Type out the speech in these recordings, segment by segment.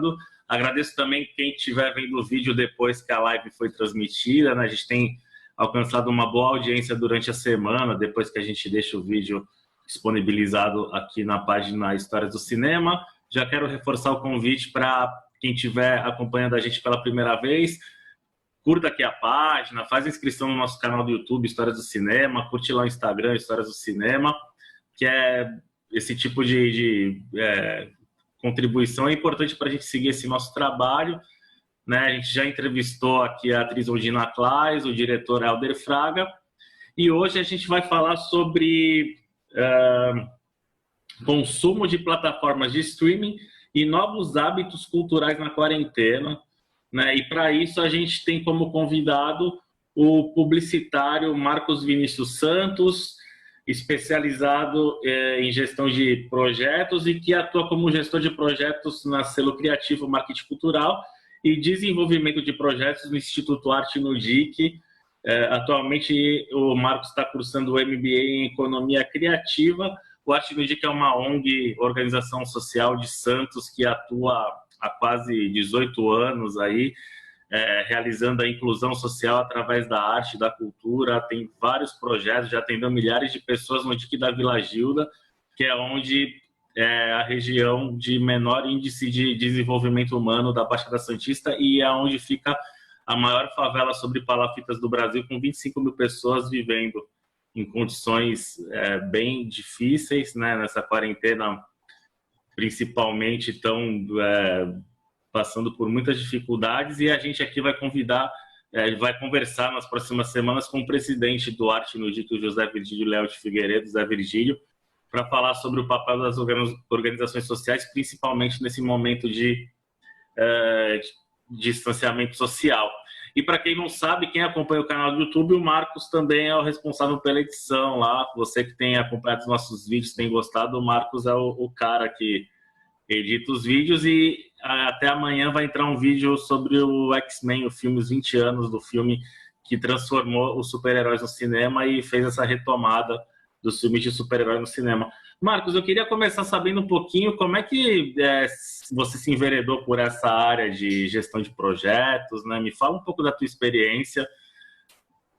acompanhando. Agradeço também quem estiver vendo o vídeo depois que a live foi transmitida, né? A gente tem alcançado uma boa audiência durante a semana, depois que a gente deixa o vídeo disponibilizado aqui na página Histórias do Cinema. Já quero reforçar o convite para quem estiver acompanhando a gente pela primeira vez. Curta aqui a página, faz inscrição no nosso canal do YouTube, Histórias do Cinema, curte lá o Instagram, Histórias do Cinema, que é esse tipo de contribuição é importante para a gente seguir esse nosso trabalho, né? A gente já entrevistou aqui a atriz Ondina Claes, o diretor Helder Fraga, e hoje a gente vai falar sobre consumo de plataformas de streaming e novos hábitos culturais na quarentena, né? E para isso a gente tem como convidado o publicitário Marcos Vinícius Santos, especializado em gestão de projetos e que atua como gestor de projetos na Selo Criativo Marketing Cultural e desenvolvimento de projetos no Instituto Arte no DIC. Atualmente o Marcos está cursando o MBA em Economia Criativa. O Arte no DIC é uma ONG, organização social de Santos, que atua há quase 18 anos aí, realizando a inclusão social através da arte, da cultura. Tem vários projetos, já atendeu milhares de pessoas no DIC da Vila Gilda, que é onde é a região de menor índice de desenvolvimento humano da Baixada Santista e é onde fica a maior favela sobre palafitas do Brasil, com 25 mil pessoas vivendo em condições bem difíceis, né, nessa quarentena, principalmente estão passando por muitas dificuldades, e a gente aqui vai conversar nas próximas semanas com o presidente do Arte no DIC, o José Virgílio Léo de Figueiredo, Zé Virgílio, para falar sobre o papel das organizações sociais, principalmente nesse momento de distanciamento social. E para quem não sabe, quem acompanha o canal do YouTube, o Marcos também é o responsável pela edição lá. Você que tem acompanhado os nossos vídeos, tem gostado, o Marcos é o cara que edita os vídeos, e até amanhã vai entrar um vídeo sobre o X-Men, o filme, os 20 anos do filme que transformou os super-heróis no cinema e fez essa retomada dos filmes de super-herói no cinema. Marcos, eu queria começar sabendo um pouquinho como é que você se enveredou por essa área de gestão de projetos, né? Me fala um pouco da tua experiência,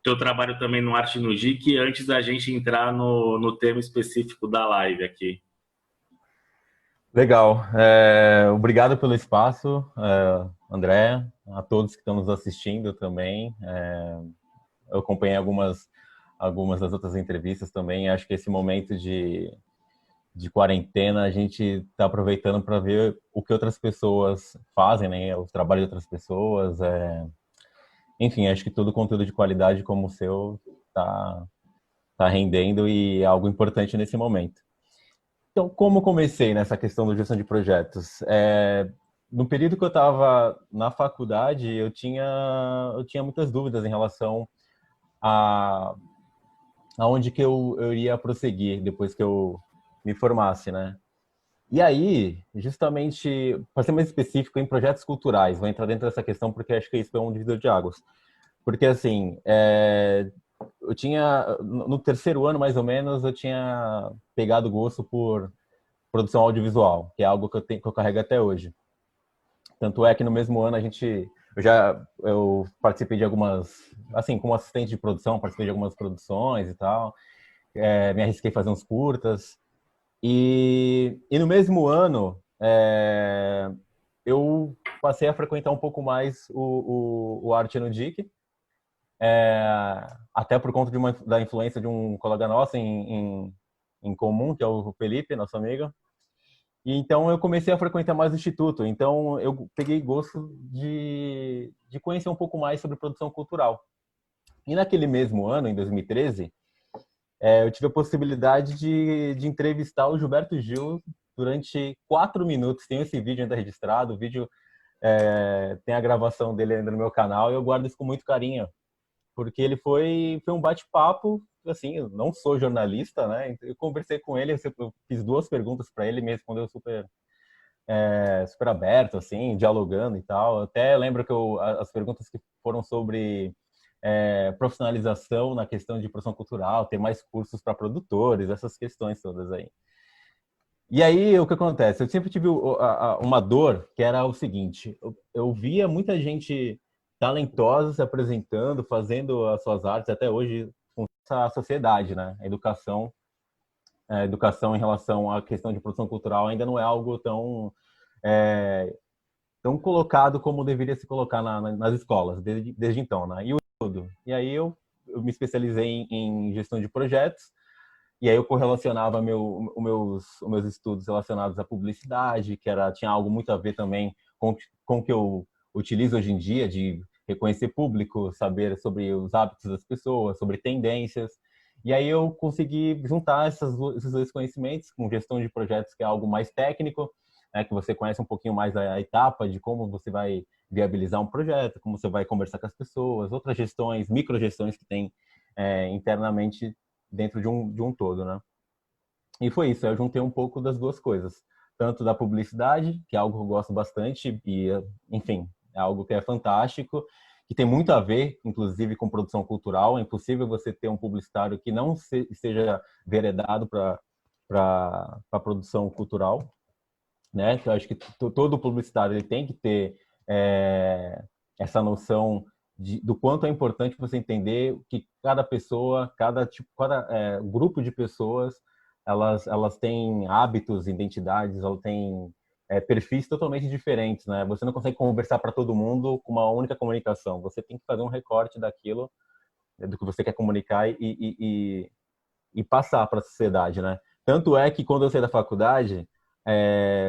teu trabalho também no Arte no DIC, antes da gente entrar no tema específico da live aqui. Legal. Obrigado pelo espaço, André, a todos que estão nos assistindo também. Eu acompanhei algumas das outras entrevistas também. Acho que esse momento de quarentena a gente está aproveitando para ver o que outras pessoas fazem, né? O trabalho de outras pessoas. Enfim, acho que todo conteúdo de qualidade como o seu tá rendendo e é algo importante nesse momento. Então, como comecei nessa questão da gestão de projetos? No período que eu estava na faculdade, eu tinha muitas dúvidas em relação aonde que eu iria prosseguir depois que eu me formasse, né? E aí, justamente, para ser mais específico, em projetos culturais, vou entrar dentro dessa questão porque acho que isso é um divisor de águas. Porque, assim, eu tinha, no terceiro ano, mais ou menos, eu tinha pegado gosto por produção audiovisual, que é algo que eu carrego até hoje. Tanto é que no mesmo ano eu participei de algumas, assim, como assistente de produção, participei de algumas produções e tal, me arrisquei a fazer uns curtas. E no mesmo ano, eu passei a frequentar um pouco mais o Arte no DIC, até por conta da influência de um colega nosso em comum, que é o Felipe, nosso amigo. E então eu comecei a frequentar mais o Instituto. Então eu peguei gosto de conhecer um pouco mais sobre produção cultural. E naquele mesmo ano, em 2013, eu tive a possibilidade de entrevistar o Gilberto Gil durante 4 minutos. Tem esse vídeo ainda registrado, o vídeo tem a gravação dele ainda no meu canal, e eu guardo isso com muito carinho, porque ele foi um bate-papo, assim, eu não sou jornalista, né? Eu conversei com ele, eu fiz 2 perguntas para ele, me respondeu super aberto, assim, dialogando e tal. Até lembro que as perguntas que foram sobre profissionalização na questão de produção cultural, ter mais cursos para produtores, essas questões todas aí. E aí, o que acontece? Eu sempre tive uma dor que era o seguinte: eu via muita gente talentosa se apresentando, fazendo as suas artes, até hoje, com essa sociedade, né? A educação em relação à questão de produção cultural ainda não é algo é, tão colocado como deveria se colocar nas escolas, desde então, né? E aí eu me especializei em gestão de projetos. E aí eu correlacionava os meus estudos relacionados à publicidade, tinha algo muito a ver também com o que eu utilizo hoje em dia, de reconhecer público, saber sobre os hábitos das pessoas, sobre tendências. E aí eu consegui juntar esses dois conhecimentos com gestão de projetos, que é algo mais técnico, né, que você conhece um pouquinho mais a etapa de como você vai viabilizar um projeto, como você vai conversar com as pessoas, outras gestões, microgestões que tem internamente dentro de um todo, né? E foi isso, eu juntei um pouco das duas coisas, tanto da publicidade, que é algo que eu gosto bastante, e, enfim, é algo que é fantástico, que tem muito a ver, inclusive, com produção cultural. É impossível você ter um publicitário que não seja veredado para a produção cultural, né? Eu acho que todo publicitário ele tem que ter é, essa noção do quanto é importante você entender que cada pessoa, cada grupo de pessoas, elas têm hábitos, identidades, elas têm perfis totalmente diferentes, né? Você não consegue conversar para todo mundo com uma única comunicação. Você tem que fazer um recorte daquilo, do que você quer comunicar e passar para a sociedade, né? Tanto é que quando eu saí da faculdade,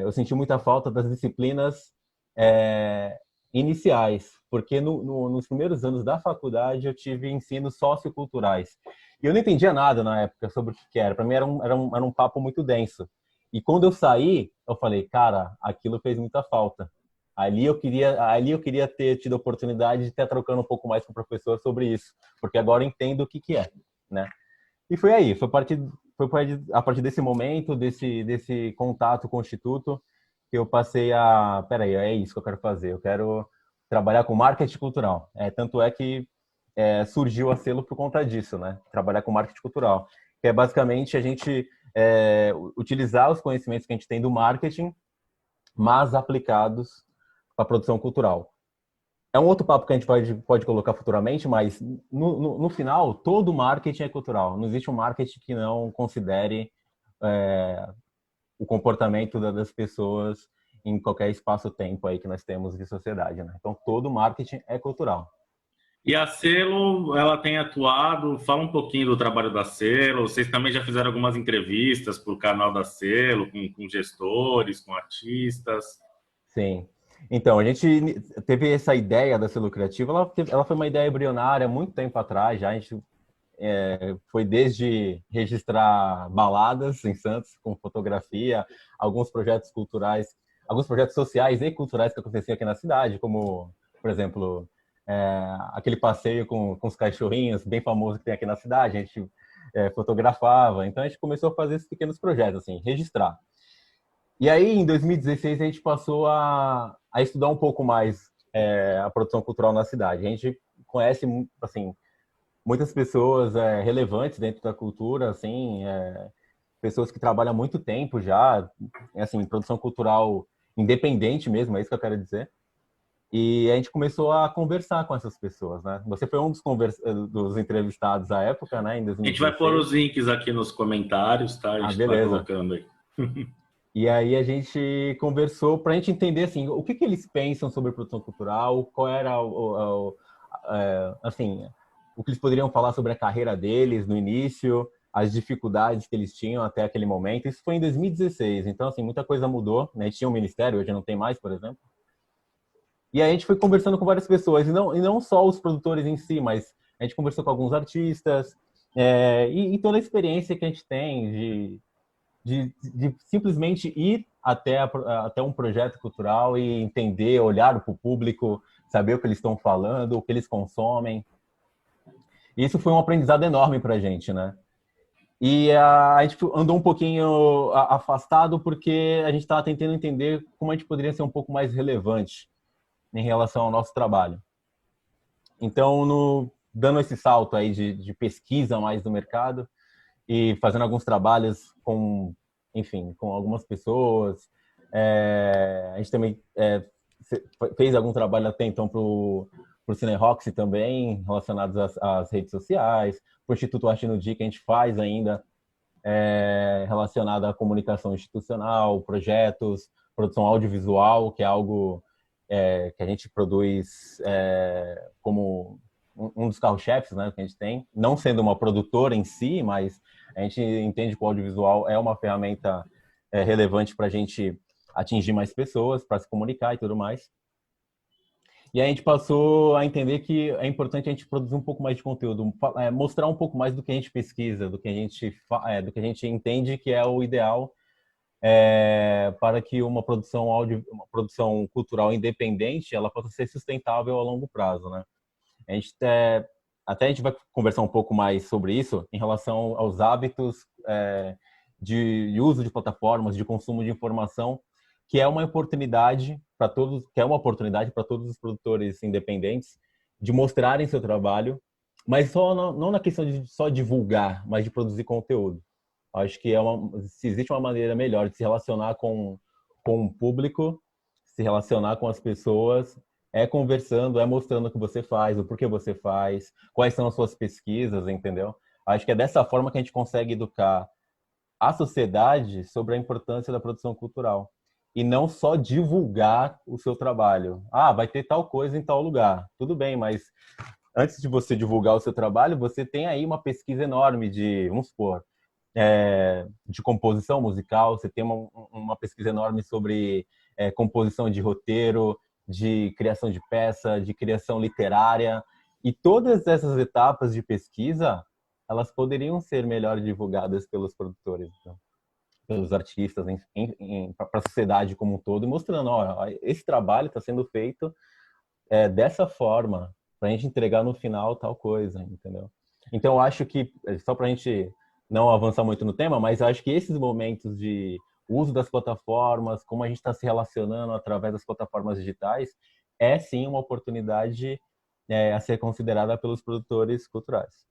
eu senti muita falta das disciplinas é, iniciais, porque nos primeiros anos da faculdade eu tive ensinos socioculturais. E eu não entendia nada na época sobre o que era. Para mim era um papo muito denso. E quando eu saí, eu falei, cara, aquilo fez muita falta. Ali eu queria ter tido a oportunidade de estar trocando um pouco mais com o professor sobre isso, porque agora eu entendo o que que é, né? E foi aí, foi a partir desse momento, desse contato com o Instituto, que eu passei peraí, é isso que eu quero fazer, eu quero trabalhar com marketing cultural. Tanto é que surgiu a Selo por conta disso, né? Trabalhar com marketing cultural, que é basicamente a gente utilizar os conhecimentos que a gente tem do marketing, mas aplicados para a produção cultural. É um outro papo que a gente pode colocar futuramente, mas no final, todo marketing é cultural. Não existe um marketing que não considere é, o comportamento das pessoas em qualquer espaço-tempo aí que nós temos de sociedade, né? Então, todo marketing é cultural. E a Selo, ela tem atuado, fala um pouquinho do trabalho da Selo, vocês também já fizeram algumas entrevistas para o canal da Selo, com gestores, com artistas. Sim. Então, a gente teve essa ideia da Selo Criativa, ela foi uma ideia embrionária há muito tempo atrás, já a gente foi desde registrar baladas em Santos com fotografia, alguns projetos culturais, alguns projetos sociais e culturais que aconteciam aqui na cidade, como, por exemplo, aquele passeio com os cachorrinhos bem famoso que tem aqui na cidade, a gente fotografava. Então a gente começou a fazer esses pequenos projetos, assim, registrar. E aí, em 2016, a gente passou a estudar um pouco mais a produção cultural na cidade. A gente conhece, assim, muitas pessoas relevantes dentro da cultura, assim, pessoas que trabalham há muito tempo já, assim, em produção cultural independente mesmo, é isso que eu quero dizer. E a gente começou a conversar com essas pessoas, né? Você foi um dos entrevistados à época, né, em A gente vai pôr 2016. os links aqui nos comentários, tá? A Ah, gente vai beleza. colocando aí. E aí a gente conversou para a gente entender assim o que eles pensam sobre produção cultural, qual era assim o que eles poderiam falar sobre a carreira deles no início, as dificuldades que eles tinham até aquele momento. Isso foi em 2016, então assim muita coisa mudou, né? Tinha um ministério, hoje não tem mais, por exemplo. E aí a gente foi conversando com várias pessoas e não só os produtores em si, mas a gente conversou com alguns artistas e toda a experiência que a gente tem de simplesmente ir até um projeto cultural e entender, olhar para o público, saber o que eles estão falando, o que eles consomem. E isso foi um aprendizado enorme para a gente, né? E a gente andou um pouquinho afastado porque a gente estava tentando entender como a gente poderia ser um pouco mais relevante em relação ao nosso trabalho. Então, dando esse salto aí de pesquisa mais do mercado e fazendo alguns trabalhos com enfim, com algumas pessoas. A gente também fez algum trabalho até então para o Cineroxy também, relacionados às redes sociais, para o Instituto Arte no Dia, que a gente faz ainda, relacionado à comunicação institucional, projetos, produção audiovisual, que é algo que a gente produz como um dos carro-chefes, né, que a gente tem, não sendo uma produtora em si, mas a gente entende que o audiovisual é uma ferramenta relevante para a gente atingir mais pessoas, para se comunicar e tudo mais. E aí a gente passou a entender que é importante a gente produzir um pouco mais de conteúdo, mostrar um pouco mais do que a gente pesquisa, do que a gente entende que é o ideal para que uma produção uma produção cultural independente, ela possa ser sustentável a longo prazo, né? A gente até a gente vai conversar um pouco mais sobre isso em relação aos hábitos de uso de plataformas, de consumo de informação, que é uma oportunidade para todos os produtores independentes de mostrarem seu trabalho, mas não na questão de só divulgar, mas de produzir conteúdo. Acho que se existe uma maneira melhor de se relacionar com o público, se relacionar com as pessoas, conversando, mostrando o que você faz, o porquê você faz, quais são as suas pesquisas, entendeu? Acho que é dessa forma que a gente consegue educar a sociedade sobre a importância da produção cultural. E não só divulgar o seu trabalho. Vai ter tal coisa em tal lugar. Tudo bem, mas antes de você divulgar o seu trabalho, você tem aí uma pesquisa enorme vamos supor, de composição musical, você tem uma pesquisa enorme sobre composição de roteiro, de criação de peça, de criação literária. E todas essas etapas de pesquisa, elas poderiam ser melhor divulgadas pelos produtores, então, pelos artistas, para a sociedade como um todo, e mostrando, esse trabalho está sendo feito dessa forma, para a gente entregar no final tal coisa, entendeu? Então, eu acho que, só para a gente não avançar muito no tema, mas eu acho que esses momentos de uso das plataformas, como a gente está se relacionando através das plataformas digitais, é sim uma oportunidade a ser considerada pelos produtores culturais.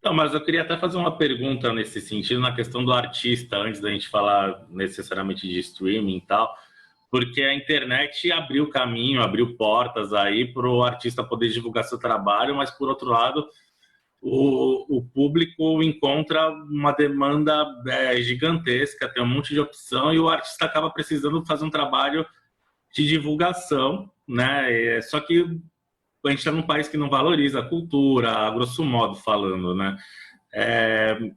Não, mas eu queria até fazer uma pergunta nesse sentido, na questão do artista, antes da gente falar necessariamente de streaming e tal, porque a internet abriu caminho, abriu portas aí para o artista poder divulgar seu trabalho, mas, por outro lado, o público encontra uma demanda gigantesca, tem um monte de opção e o artista acaba precisando fazer um trabalho de divulgação, né? Só que a gente está num país que não valoriza a cultura, a grosso modo falando, né?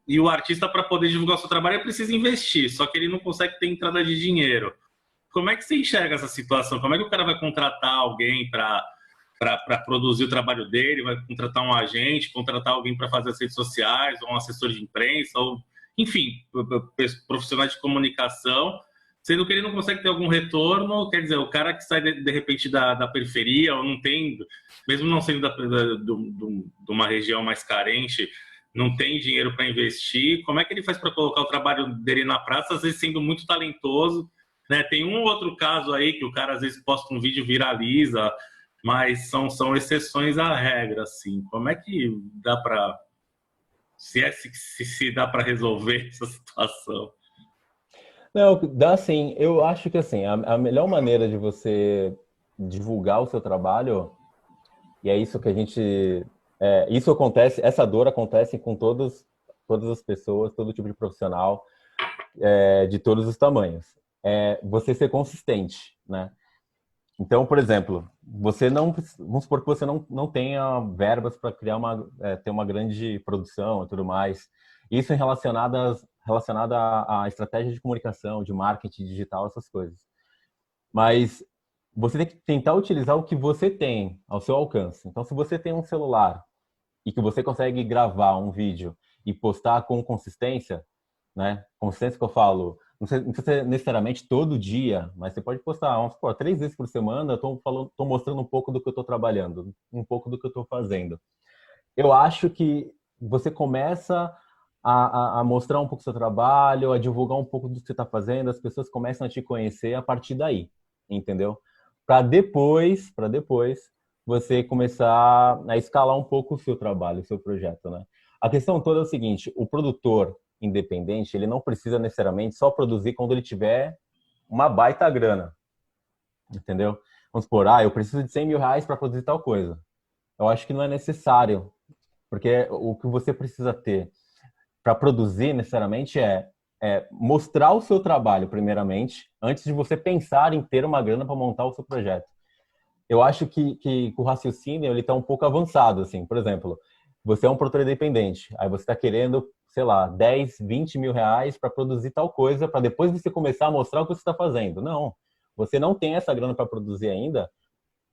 E o artista, para poder divulgar o seu trabalho, ele precisa investir, só que ele não consegue ter entrada de dinheiro. Como é que você enxerga essa situação? Como é que o cara vai contratar alguém para produzir o trabalho dele? Vai contratar um agente, contratar alguém para fazer as redes sociais, ou um assessor de imprensa, ou enfim, profissionais de comunicação, sendo que ele não consegue ter algum retorno? Quer dizer, o cara que sai de repente da periferia, ou não tem, mesmo não sendo de uma região mais carente, não tem dinheiro para investir, como é que ele faz para colocar o trabalho dele na praça, às vezes sendo muito talentoso, né? Tem um outro caso aí que o cara às vezes posta um vídeo, viraliza, mas são exceções à regra, assim. Como é que dá para se dá para resolver essa situação? Não, dá sim. Eu acho que assim, a melhor maneira de você divulgar o seu trabalho, e é isso que a gente. Isso acontece, essa dor acontece com todas as pessoas, todo tipo de profissional, de todos os tamanhos. Você ser consistente, né? Então, por exemplo, vamos supor que você não tenha verbas para criar ter uma grande produção e tudo mais. Isso relacionado à estratégia de comunicação, de marketing digital, essas coisas. Mas você tem que tentar utilizar o que você tem ao seu alcance. Então, se você tem um celular e que você consegue gravar um vídeo e postar com consistência, né? Consistência que eu falo, não precisa ser necessariamente todo dia, mas você pode postar, vamos supor, 3 vezes por semana, eu tô mostrando um pouco do que eu estou trabalhando, um pouco do que eu estou fazendo. Eu acho que você começa a mostrar um pouco do seu trabalho, a divulgar um pouco do que você está fazendo, as pessoas começam a te conhecer a partir daí, entendeu? Para depois você começar a escalar um pouco o seu trabalho, o seu projeto, né? A questão toda é o seguinte, o produtor, independente, ele não precisa necessariamente só produzir quando ele tiver uma baita grana, entendeu? Vamos supor, eu preciso de 100 mil reais para produzir tal coisa. Eu acho que não é necessário, porque o que você precisa ter para produzir necessariamente é mostrar o seu trabalho, primeiramente, antes de você pensar em ter uma grana para montar o seu projeto. Eu acho que o raciocínio ele está um pouco avançado, assim. Por exemplo, você é um produtor independente, aí você está querendo, sei lá, 10, 20 mil reais para produzir tal coisa, para depois você começar a mostrar o que você está fazendo. Não, você não tem essa grana para produzir ainda,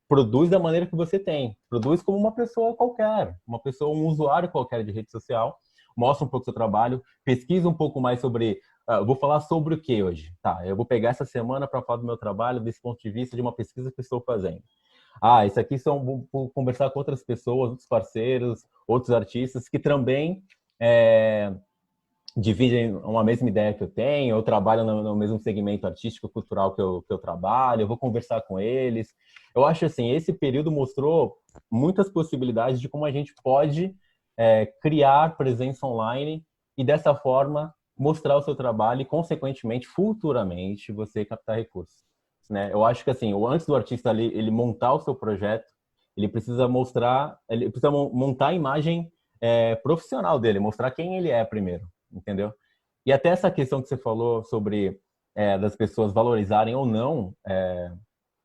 produz da maneira que você tem. Produz como uma pessoa qualquer, um usuário qualquer de rede social. Mostra um pouco do seu trabalho, pesquisa um pouco mais sobre... eu vou falar sobre o que hoje? Tá, eu vou pegar essa semana para falar do meu trabalho desse ponto de vista de uma pesquisa que estou fazendo. Isso aqui vou conversar com outras pessoas, outros parceiros, outros artistas que também dividem uma mesma ideia que eu tenho, ou trabalham no mesmo segmento artístico, cultural que eu trabalho, eu vou conversar com eles. Eu acho assim, esse período mostrou muitas possibilidades de como a gente pode criar presença online e dessa forma mostrar o seu trabalho e, consequentemente, futuramente, você captar recursos. Né? Eu acho que assim, antes do artista ali, ele montar o seu projeto, ele precisa montar a imagem profissional dele, mostrar quem ele é primeiro, entendeu? E até essa questão que você falou sobre das pessoas valorizarem ou não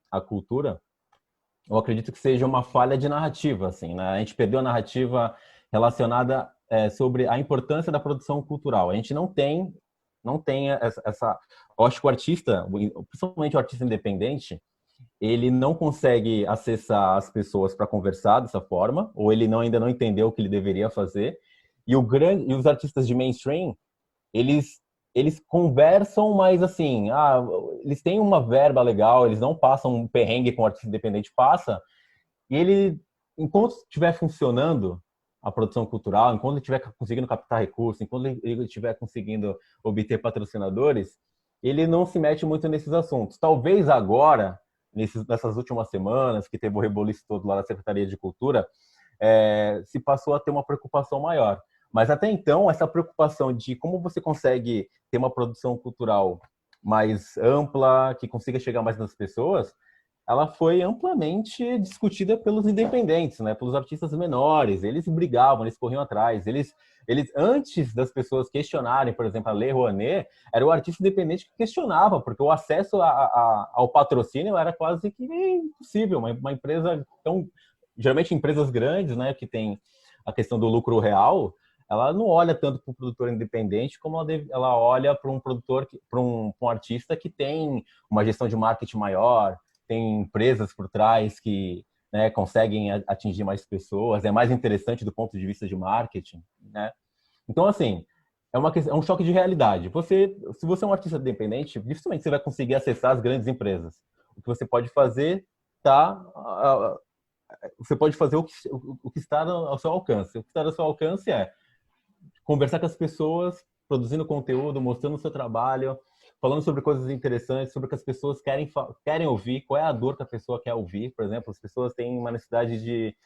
a cultura, eu acredito que seja uma falha de narrativa, assim, né? A gente perdeu a narrativa relacionada sobre a importância da produção cultural. A gente não tem essa... Eu acho que o artista, principalmente o artista independente, ele não consegue acessar as pessoas para conversar dessa forma, ou ele ainda não entendeu o que ele deveria fazer. E os artistas de mainstream, eles conversam, mas assim, eles têm uma verba legal, eles não passam um perrengue com o artista independente passa, e enquanto estiver funcionando a produção cultural, enquanto ele estiver conseguindo captar recursos, enquanto ele estiver conseguindo obter patrocinadores, ele não se mete muito nesses assuntos. Talvez agora, nessas últimas semanas, que teve o reboliço todo lá na Secretaria de Cultura, se passou a ter uma preocupação maior. Mas até então, essa preocupação de como você consegue ter uma produção cultural mais ampla, que consiga chegar mais nas pessoas, ela foi amplamente discutida pelos independentes, né? Pelos artistas menores. Eles brigavam, eles corriam atrás. Eles antes das pessoas questionarem, por exemplo, a Lei Rouanet, era o artista independente que questionava, porque o acesso ao patrocínio era quase que impossível. Uma empresa tão... Geralmente empresas grandes, né, que tem a questão do lucro real, ela não olha tanto para o produtor independente como ela olha para um produtor, para um artista que tem uma gestão de marketing maior, tem empresas por trás que, né, conseguem atingir mais pessoas, é mais interessante do ponto de vista de marketing, né? Então, assim, é um choque de realidade. Se você é um artista independente, dificilmente você vai conseguir acessar as grandes empresas. O que você pode fazer você pode fazer o que está ao seu alcance. O que está ao seu alcance é conversar com as pessoas, produzindo conteúdo, mostrando o seu trabalho, falando sobre coisas interessantes, sobre o que as pessoas querem ouvir, qual é a dor que a pessoa quer ouvir. Por exemplo, as pessoas têm uma necessidade de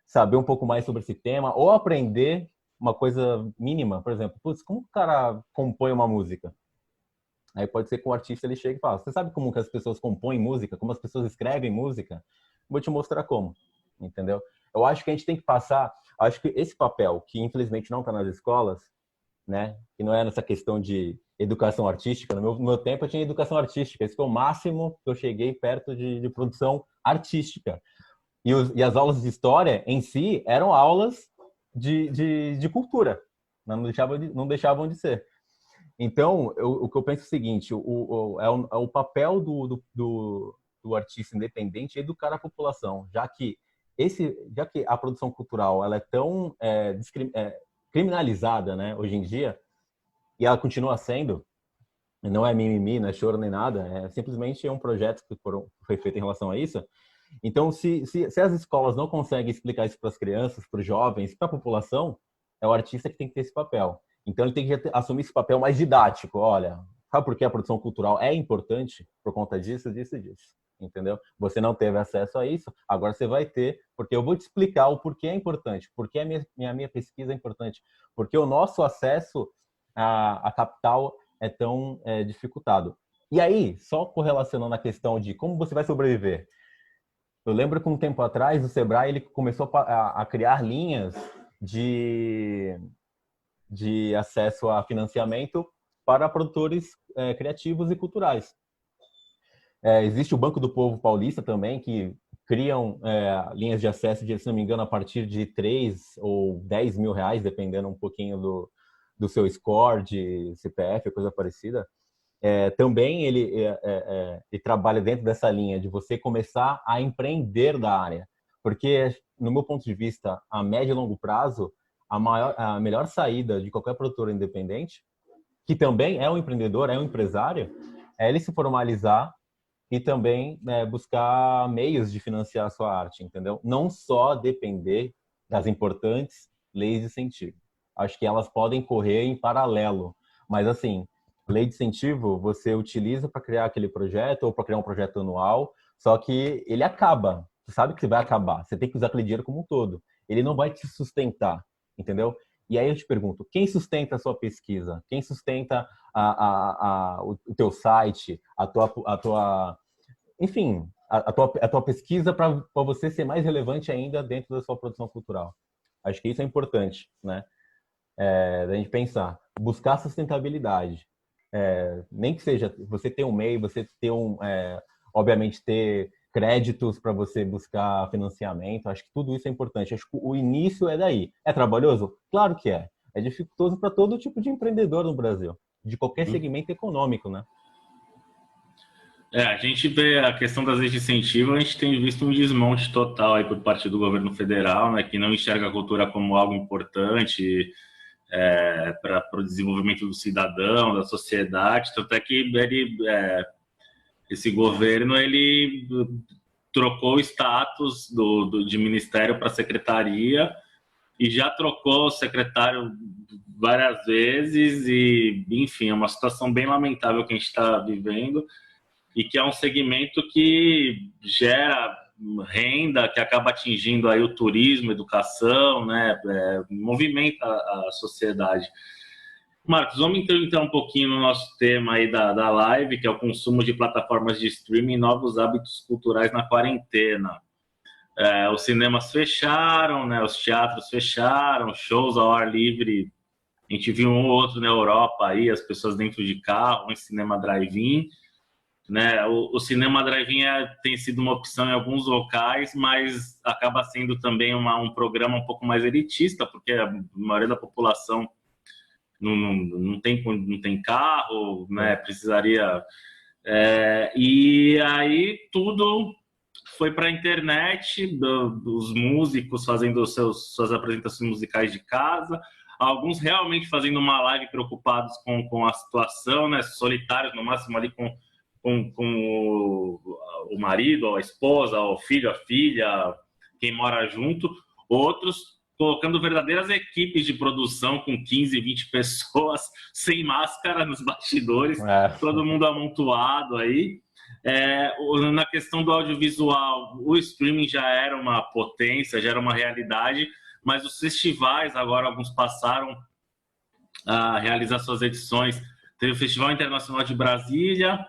saber um pouco mais sobre esse tema ou aprender uma coisa mínima. Por exemplo, como o cara compõe uma música? Aí pode ser que o artista ele chegue e fala, você sabe como que as pessoas compõem música? Como as pessoas escrevem música? Vou te mostrar como, entendeu? Eu acho que a gente tem que passar... Acho que esse papel, que infelizmente não está nas escolas, né? E não é nessa questão de educação artística. No meu tempo eu tinha educação artística. Esse foi o máximo que eu cheguei perto de produção artística. E as aulas de história em si eram aulas de cultura. Não deixavam de ser. Então, o que eu penso é o seguinte, é o papel do artista independente educar a população, já que a produção cultural ela é tão criminalizada, né, hoje em dia, e ela continua sendo, não é mimimi, não é choro nem nada, simplesmente um projeto que foi feito em relação a isso. Então, se as escolas não conseguem explicar isso para as crianças, para os jovens, para a população, é o artista que tem que ter esse papel. Então, ele tem que assumir esse papel mais didático. Olha, sabe por que a produção cultural é importante? Por conta disso, disso e disso. Entendeu? Você não teve acesso a isso, agora você vai ter, porque eu vou te explicar o porquê é importante, porque a minha pesquisa é importante, porque o nosso acesso a capital é tão dificultado. E aí, só correlacionando a questão de como você vai sobreviver. Eu lembro que um tempo atrás o Sebrae ele começou a criar linhas de acesso a financiamento para produtores criativos e culturais. Existe o Banco do Povo Paulista também, que criam linhas de acesso, se não me engano, a partir de 3 ou 10 mil reais, dependendo um pouquinho do seu score de CPF, coisa parecida. Também ele trabalha dentro dessa linha de você começar a empreender da área. Porque, no meu ponto de vista, a médio e longo prazo, a melhor saída de qualquer produtor independente, que também é um empreendedor, é um empresário, é ele se formalizar e também buscar meios de financiar a sua arte, entendeu? Não só depender das importantes leis de incentivo. Acho que elas podem correr em paralelo, mas assim, lei de incentivo você utiliza para criar aquele projeto ou para criar um projeto anual, só que ele acaba. Você sabe que vai acabar. Você tem que usar aquele dinheiro como um todo. Ele não vai te sustentar, entendeu? E aí eu te pergunto, quem sustenta a sua pesquisa? Quem sustenta o teu site, enfim, a tua pesquisa para você ser mais relevante ainda dentro da sua produção cultural? Acho que isso é importante, né? Da gente pensar, buscar sustentabilidade. Nem que seja você ter um MEI, você ter obviamente ter créditos para você buscar financiamento. Acho que tudo isso é importante. Acho que o início é daí. É trabalhoso? Claro que é. É dificultoso para todo tipo de empreendedor no Brasil, de qualquer segmento econômico, né? A gente vê a questão das leis de incentivo, a gente tem visto um desmonte total aí por parte do governo federal, né, que não enxerga a cultura como algo importante para o desenvolvimento do cidadão, da sociedade, tanto é que esse governo ele trocou o status de ministério para secretaria e já trocou o secretário várias vezes e, enfim, é uma situação bem lamentável que a gente está vivendo e que é um segmento que gera renda, que acaba atingindo aí o turismo, educação, né? Movimenta a sociedade. Marcos, vamos entrar um pouquinho no nosso tema aí da live, que é o consumo de plataformas de streaming e novos hábitos culturais na quarentena. Os cinemas fecharam, né? Os teatros fecharam, shows ao ar livre. A gente viu um ou outro na Europa aí, as pessoas dentro de carro, em cinema drive-in. Né? O cinema drive-in tem sido uma opção em alguns locais, mas acaba sendo também um programa um pouco mais elitista, porque a maioria da população não tem carro, né? Precisaria... e aí tudo foi para a internet, os músicos fazendo suas apresentações musicais de casa, alguns realmente fazendo uma live preocupados com a situação, né? Solitários no máximo ali com o marido, ou a esposa, ou o filho, a filha, quem mora junto. Outros colocando verdadeiras equipes de produção com 15, 20 pessoas sem máscara nos bastidores, todo mundo amontoado aí. Na questão do audiovisual, o streaming já era uma potência, já era uma realidade, mas os festivais, agora alguns passaram a realizar suas edições. Teve o Festival Internacional de Brasília.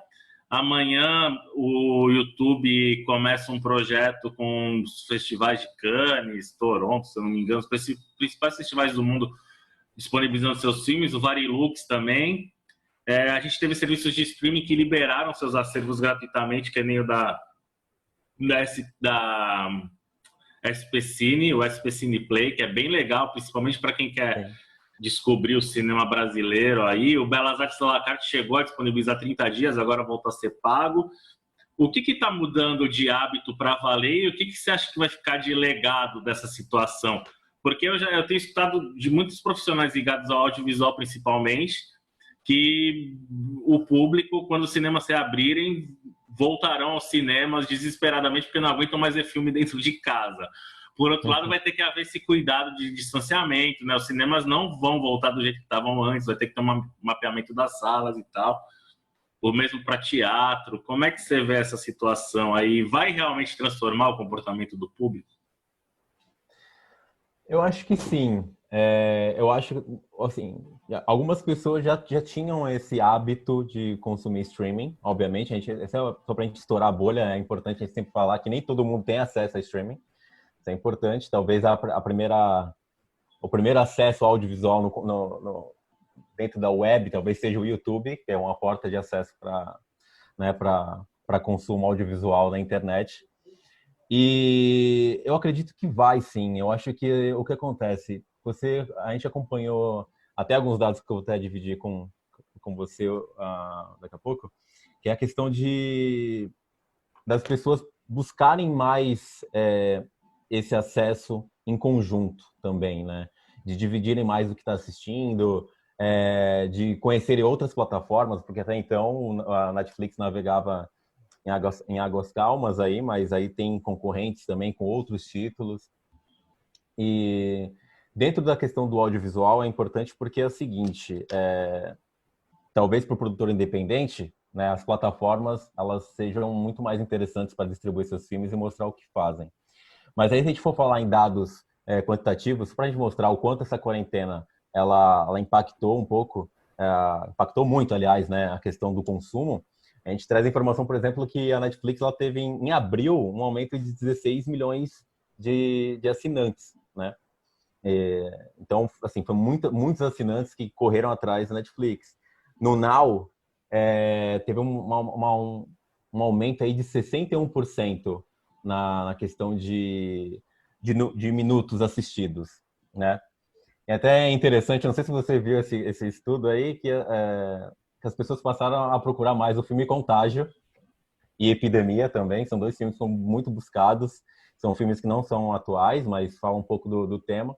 Amanhã o YouTube começa um projeto com os festivais de Cannes, Toronto, se eu não me engano, os principais festivais do mundo disponibilizando seus filmes, o Varilux também. A gente teve serviços de streaming que liberaram seus acervos gratuitamente, que é nem o da SP Cine, o SP Cine Play, que é bem legal, principalmente para quem quer descobrir o cinema brasileiro aí. O Belas Artes à la carte chegou a disponibilizar 30 dias, agora volta a ser pago. O que está mudando de hábito para valer e o que você acha que vai ficar de legado dessa situação? Porque eu tenho escutado de muitos profissionais ligados ao audiovisual, principalmente, que o público, quando os cinemas se abrirem, voltarão aos cinemas desesperadamente porque não aguentam mais ver filme dentro de casa. Por outro lado, vai ter que haver esse cuidado de distanciamento, né? Os cinemas não vão voltar do jeito que estavam antes, vai ter que ter um mapeamento das salas e tal. O mesmo para teatro. Como é que você vê essa situação aí? Vai realmente transformar o comportamento do público? Eu acho que sim. eu acho, assim, algumas pessoas já tinham esse hábito de consumir streaming, obviamente, só para a gente estourar a bolha, é importante a gente sempre falar que nem todo mundo tem acesso a streaming, isso é importante, talvez o primeiro acesso ao audiovisual dentro da web, talvez seja o YouTube, que é uma porta de acesso para, né, para consumo audiovisual na internet. E eu acredito que vai sim. Eu acho que o que acontece, a gente acompanhou até alguns dados que eu vou até dividir com você daqui a pouco, que é a questão das pessoas buscarem mais esse acesso em conjunto também, né? De dividirem mais o que está assistindo, de conhecerem outras plataformas, porque até então a Netflix navegava em águas calmas aí, mas aí tem concorrentes também com outros títulos. E dentro da questão do audiovisual é importante porque é o seguinte, talvez para o produtor independente, né, as plataformas elas sejam muito mais interessantes para distribuir seus filmes e mostrar o que fazem. Mas aí se a gente for falar em dados quantitativos, para a gente mostrar o quanto essa quarentena ela impactou um pouco, impactou muito, aliás, né, a questão do consumo, a gente traz a informação, por exemplo, que a Netflix ela teve em abril um aumento de 16 milhões de assinantes, né? Então, assim, foi muitos assinantes que correram atrás da Netflix. No Now, teve um aumento aí de 61% na questão de minutos assistidos, né? É até interessante, não sei se você viu esse estudo aí, que as pessoas passaram a procurar mais o filme Contágio e Epidemia também, são dois filmes que são muito buscados, são filmes que não são atuais, mas falam um pouco do tema,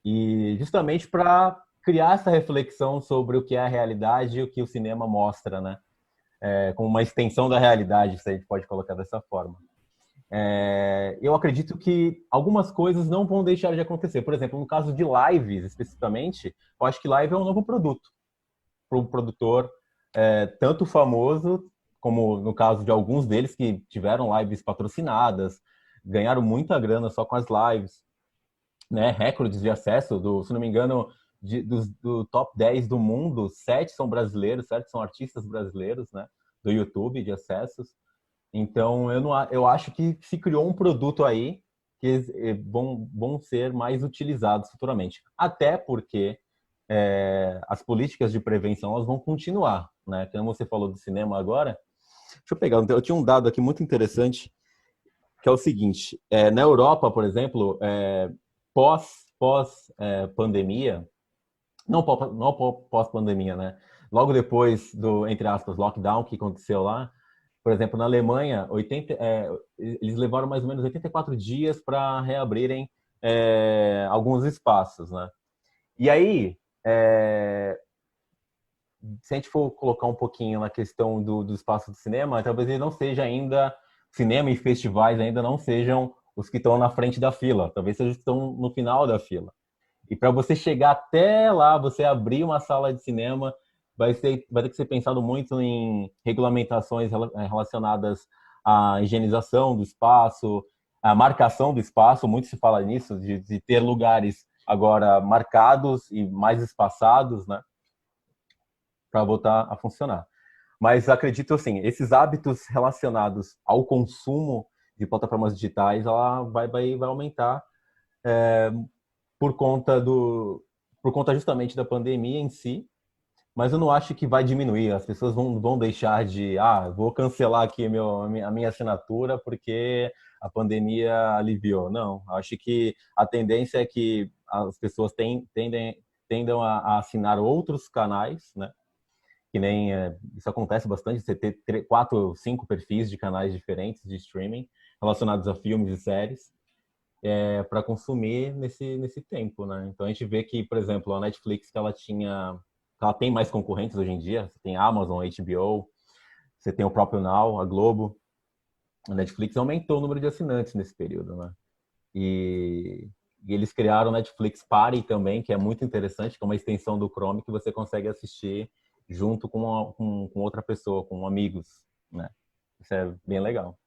e justamente para criar essa reflexão sobre o que é a realidade e o que o cinema mostra, né? Como uma extensão da realidade, se a gente pode colocar dessa forma. Eu acredito que algumas coisas não vão deixar de acontecer. Por exemplo, no caso de lives, especificamente, eu acho que live é um novo produto para o produtor, tanto famoso, como no caso de alguns deles que tiveram lives patrocinadas, ganharam muita grana só com as lives, né? Recordes de acesso, se não me engano, do top 10 do mundo, 7 são brasileiros, 7 são artistas brasileiros, né? Do YouTube, de acessos. Então, eu acho que se criou um produto aí que vão ser mais utilizados futuramente. Até porque as políticas de prevenção elas vão continuar, né? Como você falou do cinema agora, deixa eu pegar, eu tinha um dado aqui muito interessante, que é o seguinte, na Europa, por exemplo, pós pandemia, não pós-pandemia, né? Logo depois do, entre aspas, lockdown que aconteceu lá, por exemplo, na Alemanha, eles levaram mais ou menos 84 dias para reabrirem alguns espaços, né? E aí, se a gente for colocar um pouquinho na questão do espaço do cinema, talvez ele não seja ainda, cinema e festivais ainda não sejam os que estão na frente da fila, talvez sejam os que estão no final da fila. E para você chegar até lá, você abrir uma sala de cinema, vai ter que ser pensado muito em regulamentações relacionadas à higienização do espaço, à marcação do espaço. Muito se fala nisso, de ter lugares agora marcados e mais espaçados, né, para voltar a funcionar. Mas acredito assim, esses hábitos relacionados ao consumo de plataformas digitais, ela vai aumentar por conta justamente da pandemia em si, mas eu não acho que vai diminuir. As pessoas vão deixar vou cancelar aqui a minha assinatura porque a pandemia aliviou. Não, acho que a tendência é que as pessoas tendam a assinar outros canais, né? Que nem isso acontece bastante, você ter 4, 5 perfis de canais diferentes de streaming relacionados a filmes e séries para consumir nesse tempo, né? Então a gente vê que, por exemplo, a Netflix que ela tem mais concorrentes hoje em dia, você tem a Amazon, a HBO, você tem o próprio Now, a Globo. A Netflix aumentou o número de assinantes nesse período, né? E eles criaram o Netflix Party também, que é muito interessante, que é uma extensão do Chrome que você consegue assistir junto com outra pessoa, com amigos, né? Isso é bem legal.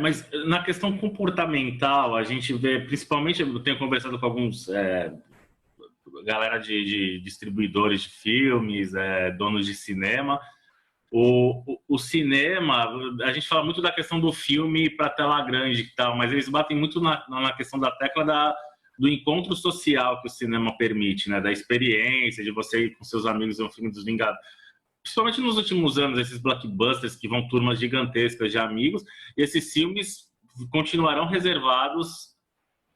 Mas na questão comportamental, a gente vê, principalmente, eu tenho conversado com alguns galera de distribuidores de filmes, donos de cinema. O cinema, a gente fala muito da questão do filme para tela grande e tal, mas eles batem muito na questão da tecla do encontro social que o cinema permite, né? Da experiência, de você ir com seus amigos ver um filme dos Vingadores. Principalmente nos últimos anos, esses blockbusters que vão turmas gigantescas de amigos, e esses filmes continuarão reservados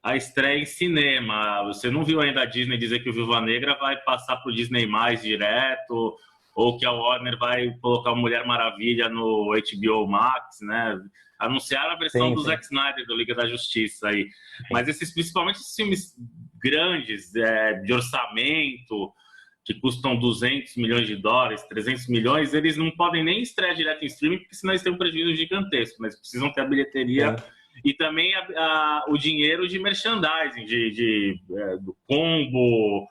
à estreia em cinema. Você não viu ainda a Disney dizer que o Viúva Negra vai passar para o Disney Mais direto, ou que a Warner vai colocar o Mulher Maravilha no HBO Max, né? Anunciaram a versão Sim, do sim. Zack Snyder, do Liga da Justiça aí. Mas principalmente esses filmes grandes, de orçamento, que custam 200 milhões de dólares, 300 milhões, eles não podem nem estrear direto em streaming, porque senão eles têm um prejuízo gigantesco, mas precisam ter a bilheteria Sim. e também o dinheiro de merchandising, do combo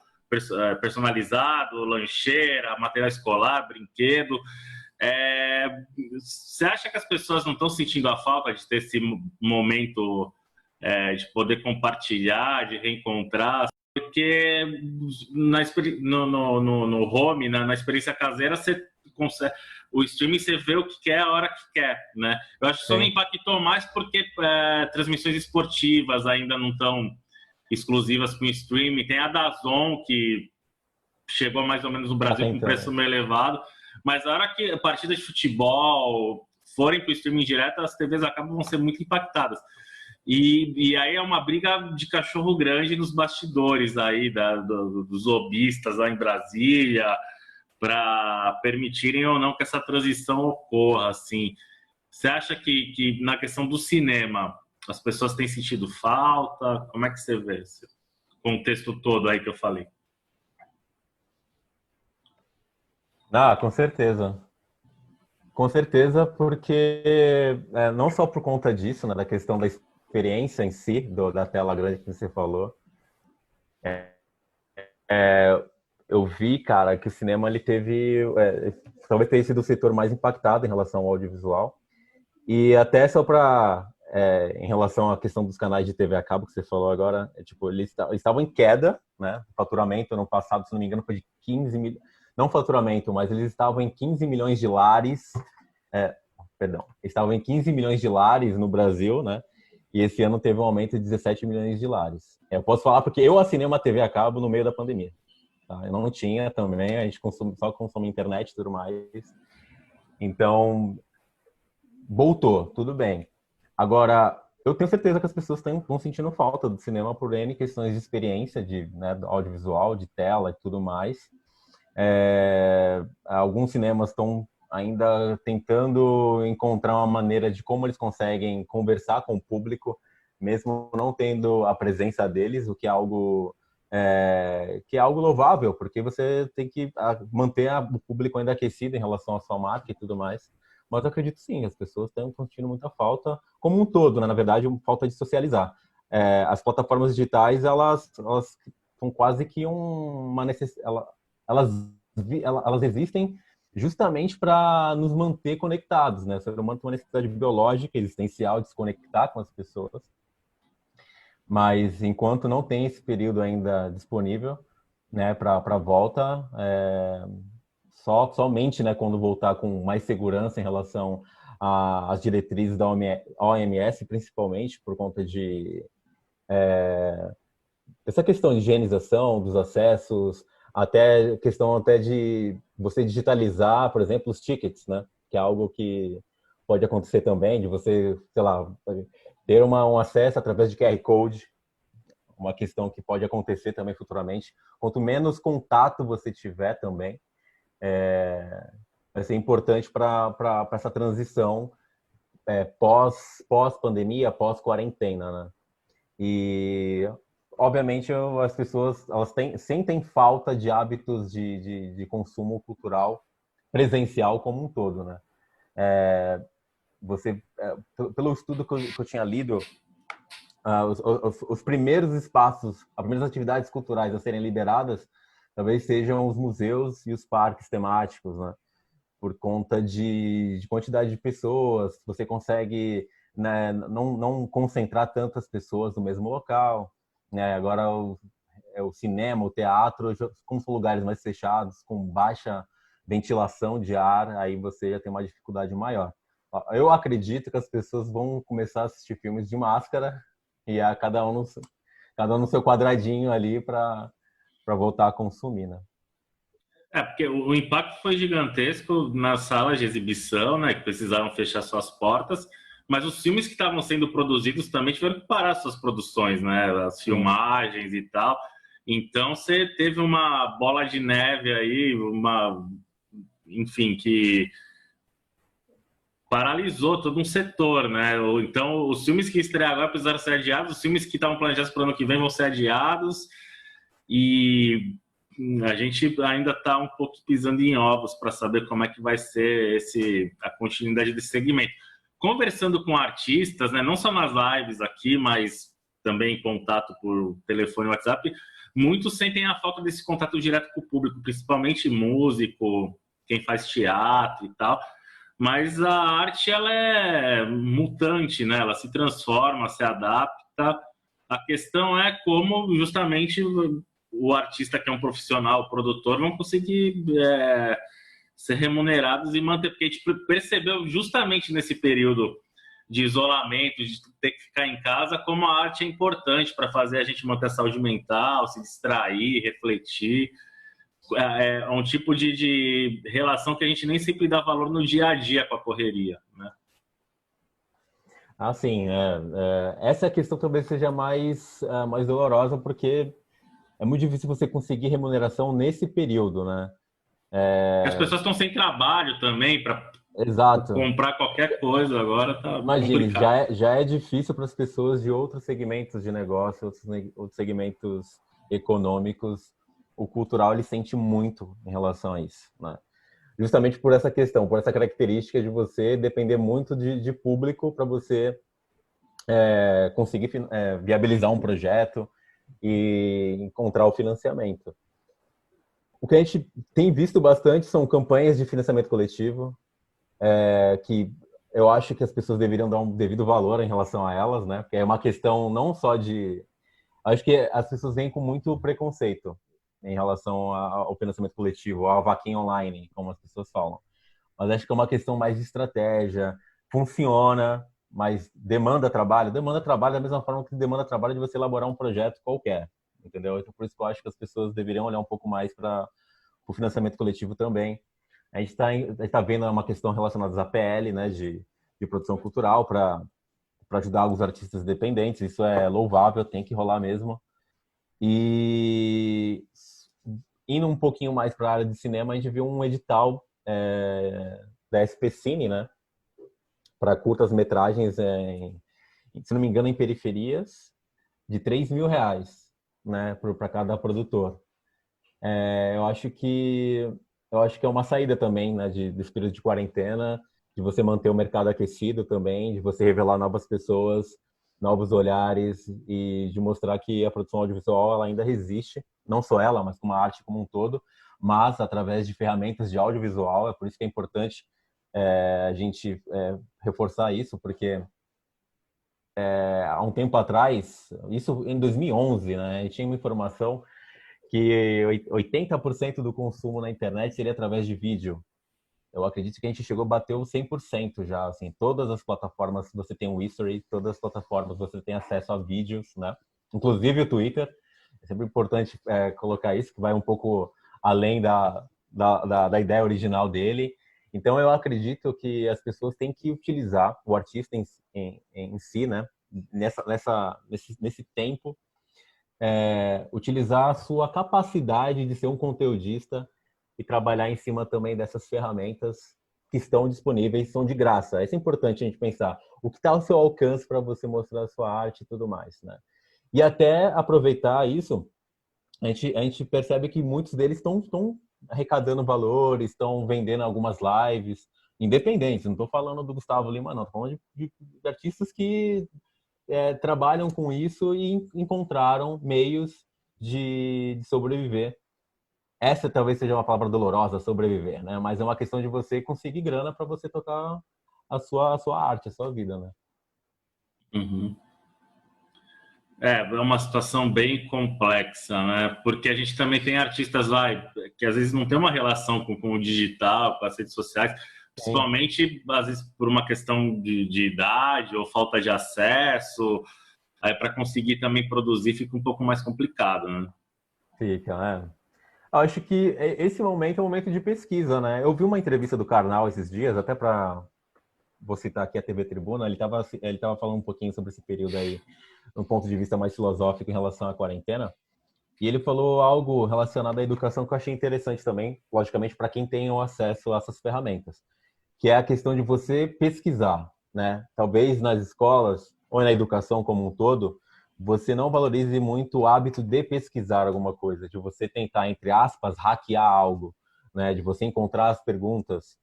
personalizado, lancheira, material escolar, brinquedo. Você acha que as pessoas não estão sentindo a falta de ter esse momento de poder compartilhar, de reencontrar? Porque no home, na experiência caseira, você consegue, o streaming você vê o que quer a hora que quer, né? Eu acho que isso não Sim. impactou mais porque transmissões esportivas ainda não estão exclusivas com o streaming. Tem a DAZN, que chegou mais ou menos no Tá Brasil com preço tentando. meio elevado, mas a hora que a partida de futebol forem para o streaming direto, as TVs acabam vão ser muito impactadas. E aí é uma briga de cachorro grande nos bastidores aí dos lobistas lá em Brasília para permitirem ou não que essa transição ocorra. Assim, você acha que na questão do cinema as pessoas têm sentido falta? Como é que você vê esse contexto todo aí que eu falei? Ah, com certeza. Com certeza, porque não só por conta disso, né, da questão da experiência em si, da tela grande que você falou, eu vi, cara, que o cinema ele teve, talvez tenha sido o setor mais impactado em relação ao audiovisual. E até só para, em relação à questão dos canais de TV a cabo que você falou agora, tipo, eles estavam em queda, né? O faturamento no passado, se não me engano, foi de 15 mil, não faturamento, mas eles estavam em 15 milhões de lares, perdão, estavam em 15 milhões de lares no Brasil, né? E esse ano teve um aumento de 17 milhões de lares. Eu posso falar porque eu assinei uma TV a cabo no meio da pandemia. Tá? Eu não tinha também, a gente só consome internet e tudo mais. Então, voltou, tudo bem. Agora, eu tenho certeza que as pessoas estão sentindo falta do cinema por N questões de experiência, né, audiovisual, de tela e tudo mais. Alguns cinemas estão ainda tentando encontrar uma maneira de como eles conseguem conversar com o público, mesmo não tendo a presença deles, o que é algo louvável, porque você tem que manter o público ainda aquecido em relação à sua marca e tudo mais. Mas eu acredito sim, as pessoas estão sentindo muita falta, como um todo, né? Na verdade, falta de socializar. As plataformas digitais, elas são quase que uma necessidade. Elas existem justamente para nos manter conectados, né? O ser humano tem uma necessidade biológica, existencial, de se conectar com as pessoas. Mas enquanto não tem esse período ainda disponível, né, para a volta, somente, né, quando voltar com mais segurança em relação às diretrizes da OMS, principalmente por conta de essa questão de higienização dos acessos, até questão até de você digitalizar, por exemplo, os tickets, né, que é algo que pode acontecer também, de você, sei lá, ter um acesso através de QR Code, uma questão que pode acontecer também futuramente. Quanto menos contato você tiver também, vai ser importante para essa transição pós-pandemia, pós-quarentena, né? E, obviamente, as pessoas sentem falta de hábitos de consumo cultural presencial como um todo, né? Pelo estudo que eu tinha lido, os primeiros espaços, as primeiras atividades culturais a serem liberadas, talvez sejam os museus e os parques temáticos, né? Por conta de quantidade de pessoas, você consegue né, não concentrar tantas pessoas no mesmo local, né? Agora o cinema, o teatro, como são lugares mais fechados, com baixa ventilação de ar, aí você já tem uma dificuldade maior. Eu acredito que as pessoas vão começar a assistir filmes de máscara e a cada um no seu quadradinho ali para voltar a consumir, né? Porque o impacto foi gigantesco nas salas de exibição, né, que precisaram fechar suas portas, mas os filmes que estavam sendo produzidos também tiveram que parar suas produções, né, as Sim. filmagens e tal. Então você teve uma bola de neve aí, enfim, que paralisou todo um setor, né? Então os filmes que estrearam agora precisaram ser adiados, os filmes que estavam planejados para o ano que vem vão ser adiados e a gente ainda está um pouco pisando em ovos para saber como é que vai ser a continuidade desse segmento. Conversando com artistas, né, não só nas lives aqui, mas também em contato por telefone e WhatsApp, muitos sentem a falta desse contato direto com o público, principalmente músico, quem faz teatro e tal. Mas a arte, ela é mutante, né? Ela se transforma, se adapta. A questão é como justamente o artista que é um profissional, o produtor, não conseguir ser remunerados e manter, porque a gente percebeu justamente nesse período de isolamento, de ter que ficar em casa, como a arte é importante para fazer a gente manter a saúde mental, se distrair, refletir. É um tipo de relação que a gente nem sempre dá valor no dia a dia com a correria, né? Assim, essa questão talvez seja mais dolorosa, porque é muito difícil você conseguir remuneração nesse período, né? As pessoas estão sem trabalho também para Exato. comprar qualquer coisa agora, tá Imagine, complicado. já é difícil para as pessoas de outros segmentos de negócio, outros segmentos econômicos. O cultural ele sente muito em relação a isso, né? Justamente por essa questão, por essa característica de você depender muito de público para você conseguir viabilizar um projeto e encontrar o financiamento. O que a gente tem visto bastante são campanhas de financiamento coletivo, que eu acho que as pessoas deveriam dar um devido valor em relação a elas, né? Porque é uma questão não só de... Acho que as pessoas vêm com muito preconceito em relação ao financiamento coletivo, ao vaquinha online, como as pessoas falam. Mas acho que é uma questão mais de estratégia, funciona, mas demanda trabalho da mesma forma que demanda trabalho de você elaborar um projeto qualquer, entendeu? Então, por isso que eu acho que as pessoas deveriam olhar um pouco mais para o financiamento coletivo também. A gente está vendo uma questão relacionada à PL, né, de produção cultural, para ajudar os artistas independentes. Isso é louvável, tem que rolar mesmo. E indo um pouquinho mais para a área de cinema, a gente viu um edital da SP Cine, né, para curtas-metragens, se não me engano, em periferias, de R$ 3.000, né, para cada produtor. Eu acho que é uma saída também, né, desse período de quarentena, de você manter o mercado aquecido também, de você revelar novas pessoas, novos olhares e de mostrar que a produção audiovisual ela ainda resiste, não só ela, mas como a arte como um todo, mas através de ferramentas de audiovisual. É por isso que é importante a gente reforçar isso, porque há um tempo atrás, isso em 2011, né, tinha uma informação que 80% do consumo na internet seria através de vídeo. Eu acredito que a gente chegou a bater o 100% já, assim, todas as plataformas você tem o history, todas as plataformas você tem acesso a vídeos, né? Inclusive o Twitter. É sempre importante colocar isso, que vai um pouco além da ideia original dele. Então eu acredito que as pessoas têm que utilizar o artista em si, né? Nesse tempo, utilizar a sua capacidade de ser um conteudista e trabalhar em cima também dessas ferramentas que estão disponíveis, são de graça. Isso é importante a gente pensar. O que está ao seu alcance para você mostrar a sua arte e tudo mais, né? E até aproveitar isso, a gente percebe que muitos deles estão arrecadando valores, estão vendendo algumas lives independentes. Não estou falando do Gustavo Lima, não. Estou falando de artistas que trabalham com isso e encontraram meios de sobreviver. Essa talvez seja uma palavra dolorosa, sobreviver, né? Mas é uma questão de você conseguir grana para você tocar a sua arte, a sua vida, né? Uhum. É uma situação bem complexa, né? Porque a gente também tem artistas lá que às vezes não tem uma relação com o digital, com as redes sociais, Sim, principalmente às vezes por uma questão de idade ou falta de acesso. Aí para conseguir também produzir fica um pouco mais complicado, né? fica, né? Acho que esse momento é um momento de pesquisa, né? Eu vi uma entrevista do Karnal esses dias, até para vou citar aqui a TV Tribuna, ele tava falando um pouquinho sobre esse período aí, um ponto de vista mais filosófico em relação à quarentena. E ele falou algo relacionado à educação que eu achei interessante também, logicamente, para quem tem o acesso a essas ferramentas, que é a questão de você pesquisar, né? Talvez nas escolas ou na educação como um todo, você não valorize muito o hábito de pesquisar alguma coisa, de você tentar, entre aspas, hackear algo, né? De você encontrar as perguntas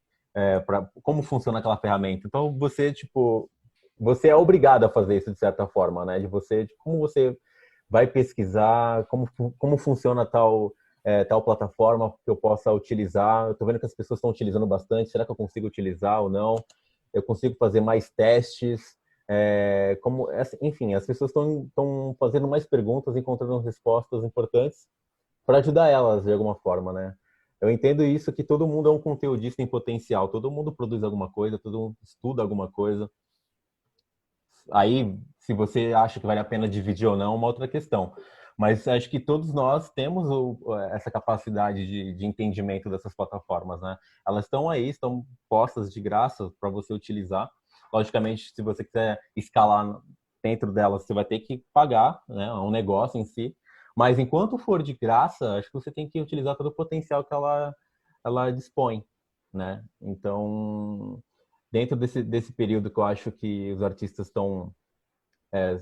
para como funciona aquela ferramenta. Então você, tipo, você é obrigado a fazer isso de certa forma, né? De como você vai pesquisar, como funciona tal plataforma que eu possa utilizar. Eu estou vendo que as pessoas estão utilizando bastante. Será que eu consigo utilizar ou não? Eu consigo fazer mais testes? Enfim, as pessoas estão fazendo mais perguntas, encontrando respostas importantes para ajudar elas de alguma forma, né? Eu entendo isso que todo mundo é um conteudista em potencial, todo mundo produz alguma coisa, todo mundo estuda alguma coisa. Aí, se você acha que vale a pena dividir ou não, é uma outra questão. Mas acho que todos nós temos essa capacidade de entendimento dessas plataformas, né? Elas estão aí, estão postas de graça para você utilizar. Logicamente, se você quiser escalar dentro delas, você vai ter que pagar, né? É um negócio em si. Mas enquanto for de graça, acho que você tem que utilizar todo o potencial que ela dispõe, né? Então, dentro desse período que eu acho que os artistas é,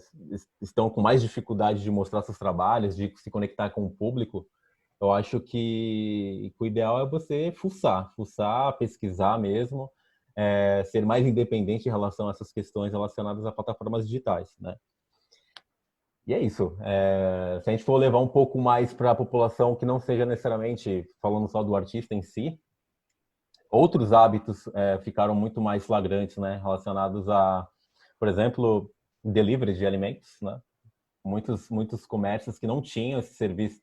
estão com mais dificuldade de mostrar seus trabalhos, de se conectar com o público, eu acho que o ideal é você fuçar, pesquisar mesmo, ser mais independente em relação a essas questões relacionadas a plataformas digitais, né? E é isso. Se a gente for levar um pouco mais para a população que não seja necessariamente falando só do artista em si, outros hábitos ficaram muito mais flagrantes, né, relacionados a, por exemplo, delivery de alimentos, né? Muitos comércios que não tinham esse serviço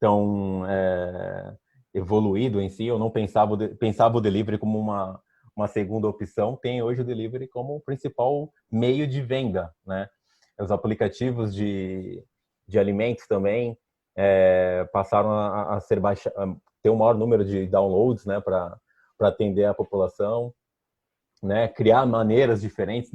tão evoluído em si, ou não pensava o delivery como uma segunda opção, tem hoje o delivery como o principal meio de venda, né? Os aplicativos de alimentos também passaram a ser ter um maior número de downloads, né, para atender a população, né, criar maneiras diferentes.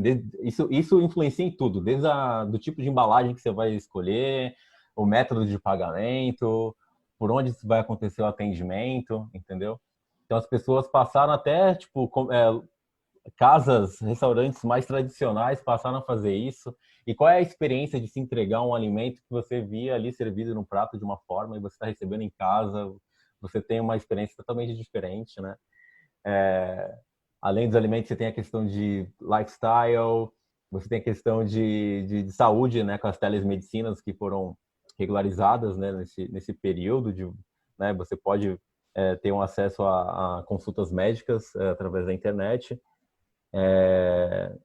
Isso influencia em tudo, desde do tipo de embalagem que você vai escolher, o método de pagamento, por onde vai acontecer o atendimento, entendeu? Então as pessoas passaram até tipo casas, restaurantes mais tradicionais passaram a fazer isso. E qual é a experiência de se entregar um alimento que você via ali servido num prato de uma forma e você está recebendo em casa? Você tem uma experiência totalmente diferente, né? É, além dos alimentos, você tem a questão de lifestyle, você tem a questão de saúde, né, com as telemedicinas que foram regularizadas, né, nesse período né, você pode ter um acesso a consultas médicas através da internet.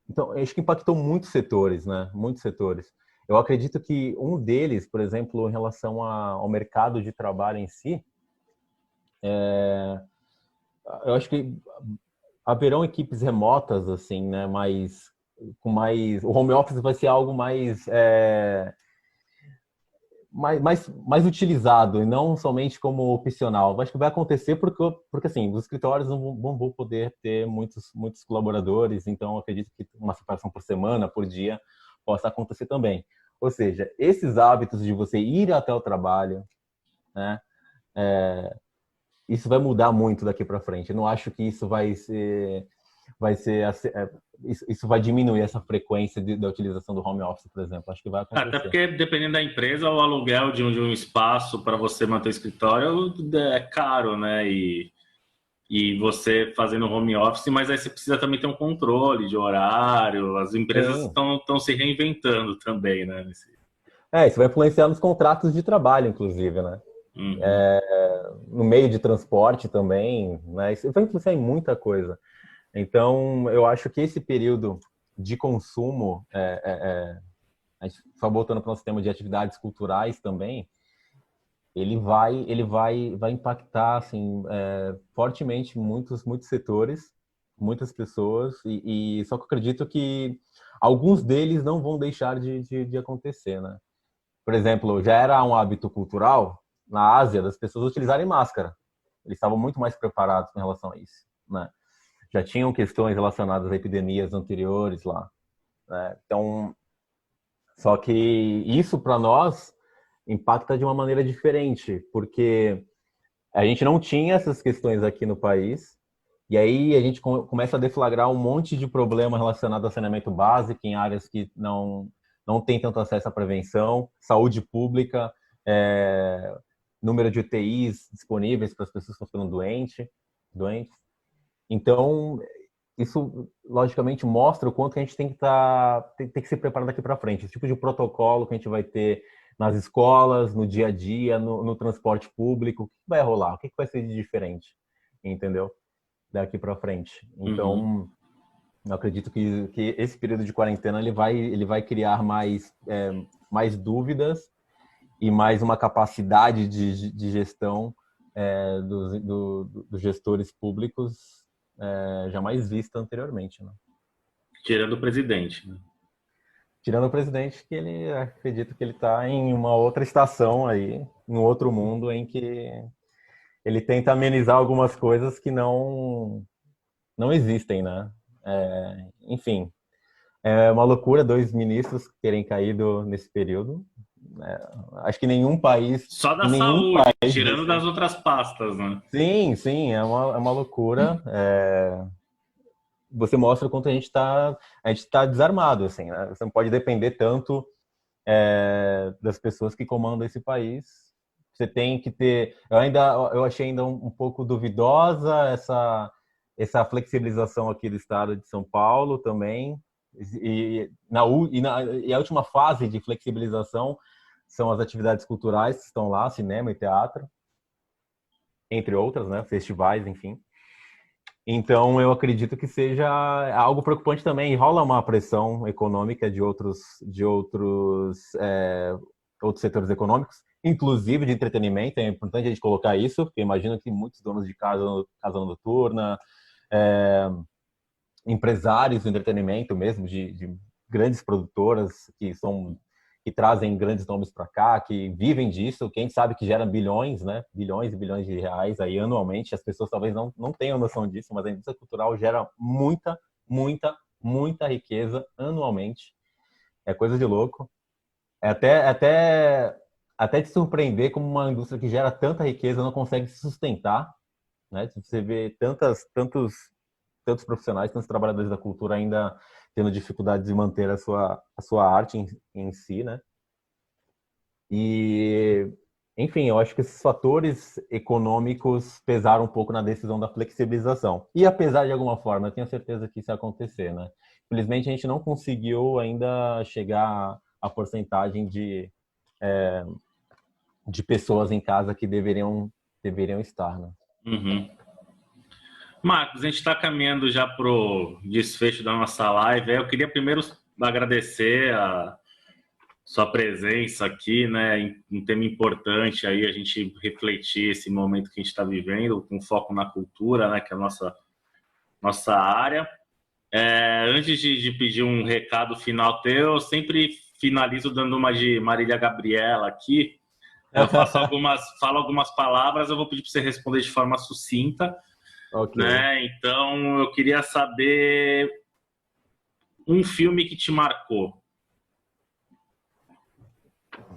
Então, acho que impactou muitos setores, né, muitos setores. Eu acredito que um deles, por exemplo, em relação ao mercado de trabalho em si, eu acho que haverão equipes remotas, assim, né? O home office vai ser algo mais utilizado e não somente como opcional. Eu acho que vai acontecer porque assim, os escritórios não vão poder ter muitos colaboradores, então eu acredito que uma separação por semana, por dia, possa acontecer também. Ou seja, esses hábitos de você ir até o trabalho, né? Isso vai mudar muito daqui para frente. Eu não acho que isso isso vai diminuir essa frequência da utilização do home office, por exemplo. Acho que vai Até acontecer. porque, dependendo da empresa, o aluguel de um espaço para você manter o escritório é caro, né? E você fazendo home office, mas aí você precisa também ter um controle de horário. As empresas Sim. estão se reinventando também, né? Isso vai influenciar nos contratos de trabalho, inclusive, né? Uhum. No meio de transporte também, né? Isso vai influenciar em muita coisa. Então, eu acho que esse período de consumo, a gente só voltando para o nosso tema de atividades culturais também, vai impactar assim, fortemente muitos setores, muitas pessoas, e só que eu acredito que alguns deles não vão deixar de acontecer, né? Por exemplo, já era um hábito cultural na Ásia das pessoas utilizarem máscara. Eles estavam muito mais preparados com relação a isso, né? Já tinham questões relacionadas a epidemias anteriores lá, né? Então, só que isso para nós impacta de uma maneira diferente, porque a gente não tinha essas questões aqui no país, e aí a gente começa a deflagrar um monte de problema relacionado ao saneamento básico em áreas que não tem tanto acesso à prevenção, saúde pública, número de UTIs disponíveis para as pessoas que estão ficando doentes. Então, isso logicamente mostra o quanto que a gente tem que se preparar daqui para frente. Esse tipo de protocolo que a gente vai ter nas escolas, no dia a dia, no transporte público, o que vai rolar? O que vai ser de diferente? Entendeu? Daqui para frente. Então, eu acredito que esse período de quarentena ele vai criar mais dúvidas e mais uma capacidade de gestão dos gestores públicos jamais vista anteriormente, né? Tirando o presidente, né? Tirando o presidente, que ele acredito que ele está em uma outra estação aí, em um outro mundo em que ele tenta amenizar algumas coisas que não existem, né? Enfim, é uma loucura 2 ministros terem caído nesse período. Acho que nenhum país, Só da em nenhum saúde, país tirando das recente. outras pastas, né? Sim, é uma loucura. Você mostra o quanto a gente tá desarmado, assim, né? Você não pode depender tanto das pessoas que comandam esse país. Você tem que ter. Eu achei ainda um pouco duvidosa essa flexibilização aqui do estado de São Paulo também. E a última fase de flexibilização são as atividades culturais que estão lá, cinema e teatro, entre outras, né? Festivais, enfim. Então, eu acredito que seja algo preocupante também. E rola uma pressão econômica de outros setores econômicos, inclusive de entretenimento. É importante a gente colocar isso, porque imagino que muitos donos de casa noturna, empresários do entretenimento mesmo, de grandes produtoras que trazem grandes nomes para cá, que vivem disso, quem sabe que gera bilhões, né? Bilhões e bilhões de reais aí anualmente. As pessoas talvez não tenham noção disso, mas a indústria cultural gera muita, muita, muita riqueza anualmente. É coisa de louco. É até te surpreender como uma indústria que gera tanta riqueza não consegue se sustentar, né? Você vê tantos profissionais, tantos trabalhadores da cultura ainda tendo dificuldade de manter a sua arte em si, né? E, enfim, eu acho que esses fatores econômicos pesaram um pouco na decisão da flexibilização. E apesar de alguma forma, eu tenho certeza que isso ia acontecer, né? Infelizmente, a gente não conseguiu ainda chegar à porcentagem de pessoas em casa que deveriam estar, né? Marcos, a gente está caminhando já para o desfecho da nossa live. Eu queria primeiro agradecer a sua presença aqui, né? Um tema importante aí, a gente refletir esse momento que a gente está vivendo, com foco na cultura, né? Que é a nossa área. Antes de pedir um recado final teu, eu sempre finalizo dando uma de Marília Gabriela aqui. Eu falo algumas palavras, eu vou pedir para você responder de forma sucinta. Ok. Né? Então, eu queria saber um filme que te marcou.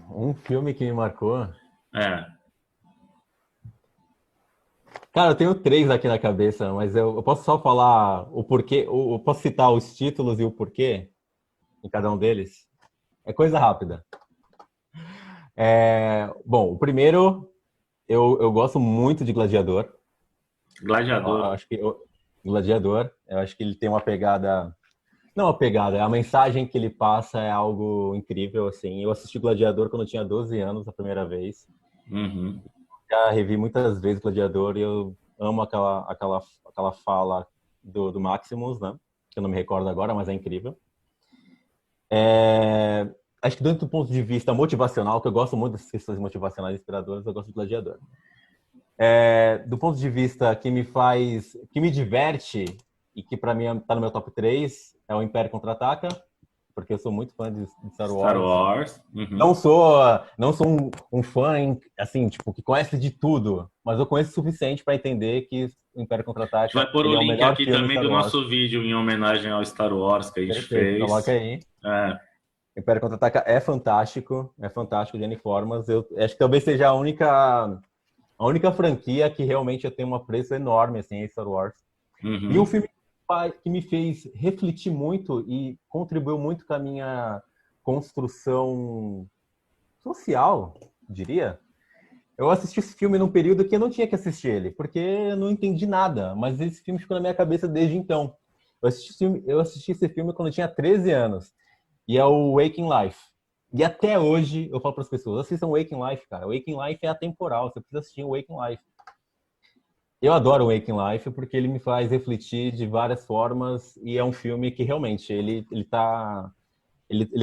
Um filme que me marcou? É. Cara, eu tenho 3 aqui na cabeça, mas eu posso só falar o porquê, eu posso citar os títulos e o porquê em cada um deles? É coisa rápida. Bom, o primeiro, eu gosto muito de Gladiador. Gladiador. Gladiador, eu acho que ele tem uma pegada. Não uma pegada, a mensagem que ele passa é algo incrível, assim. Eu assisti Gladiador quando eu tinha 12 anos a primeira vez. Já revi muitas vezes Gladiador e eu amo aquela fala do Maximus, né? Que eu não me recordo agora, mas é incrível. É, acho que dentro do ponto de vista motivacional, que eu gosto muito dessas questões motivacionais inspiradoras, eu gosto de Gladiador. Do ponto de vista que me diverte e que para mim está no meu top 3 é o Império Contra-Ataca, porque eu sou muito fã de Star Star Wars. Wars. Não sou um fã, assim, tipo, que conhece de tudo, mas eu conheço o suficiente para entender que o Império A gente Contra-Ataca, vai pôr o ele é o link melhor aqui filme também Star do Wars. nosso vídeo em homenagem ao Star Wars que a gente Perfeito, coloca fez. aí. É. Império Contra-Ataca é fantástico de N formas. Eu acho que talvez seja a única franquia que realmente eu tenho um apreço enorme, assim, em Star Wars. E um Uhum. filme que me fez refletir muito e contribuiu muito com a minha construção social, diria. Eu assisti esse filme num período que eu não tinha que assistir ele, porque eu não entendi nada, mas esse filme ficou na minha cabeça desde então. Eu assisti esse filme quando eu tinha 13 anos, e é o Waking Life. E até hoje eu falo para as pessoas, assistam Waking Life, cara. Waking Life é atemporal, você precisa assistir o Waking Life. Eu adoro o Waking Life porque ele me faz refletir de várias formas e é um filme que realmente ele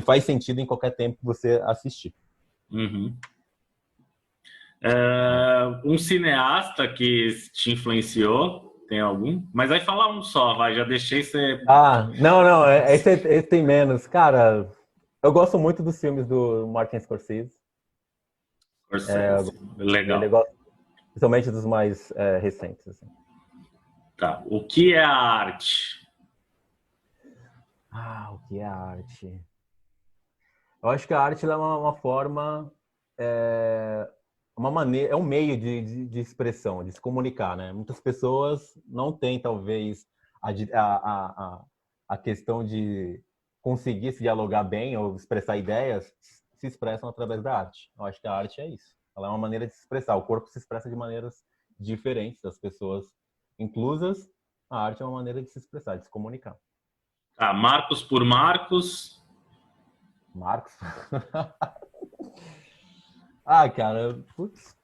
faz sentido em qualquer tempo que você assistir. Uhum. Um cineasta que te influenciou, tem algum? Mas vai falar um só, vai, já deixei você. Não, esse tem menos. Cara, eu gosto muito dos filmes do Martin Scorsese. Eu Scorsese. gosto dele, eu Legal. gosto principalmente dos mais recentes. Assim. Tá. O que é a arte? O que é a arte? Eu acho que a arte é uma forma, é, uma maneira, é um meio de expressão, de se comunicar, né? Muitas pessoas não têm, talvez, a questão de conseguir se dialogar bem ou expressar ideias, se expressam através da arte. Eu acho que a arte é isso. Ela é uma maneira de se expressar. O corpo se expressa de maneiras diferentes das pessoas inclusas. A arte é uma maneira de se expressar, de se comunicar. Tá. Marcos por Marcos. Marcos? Cara, putz.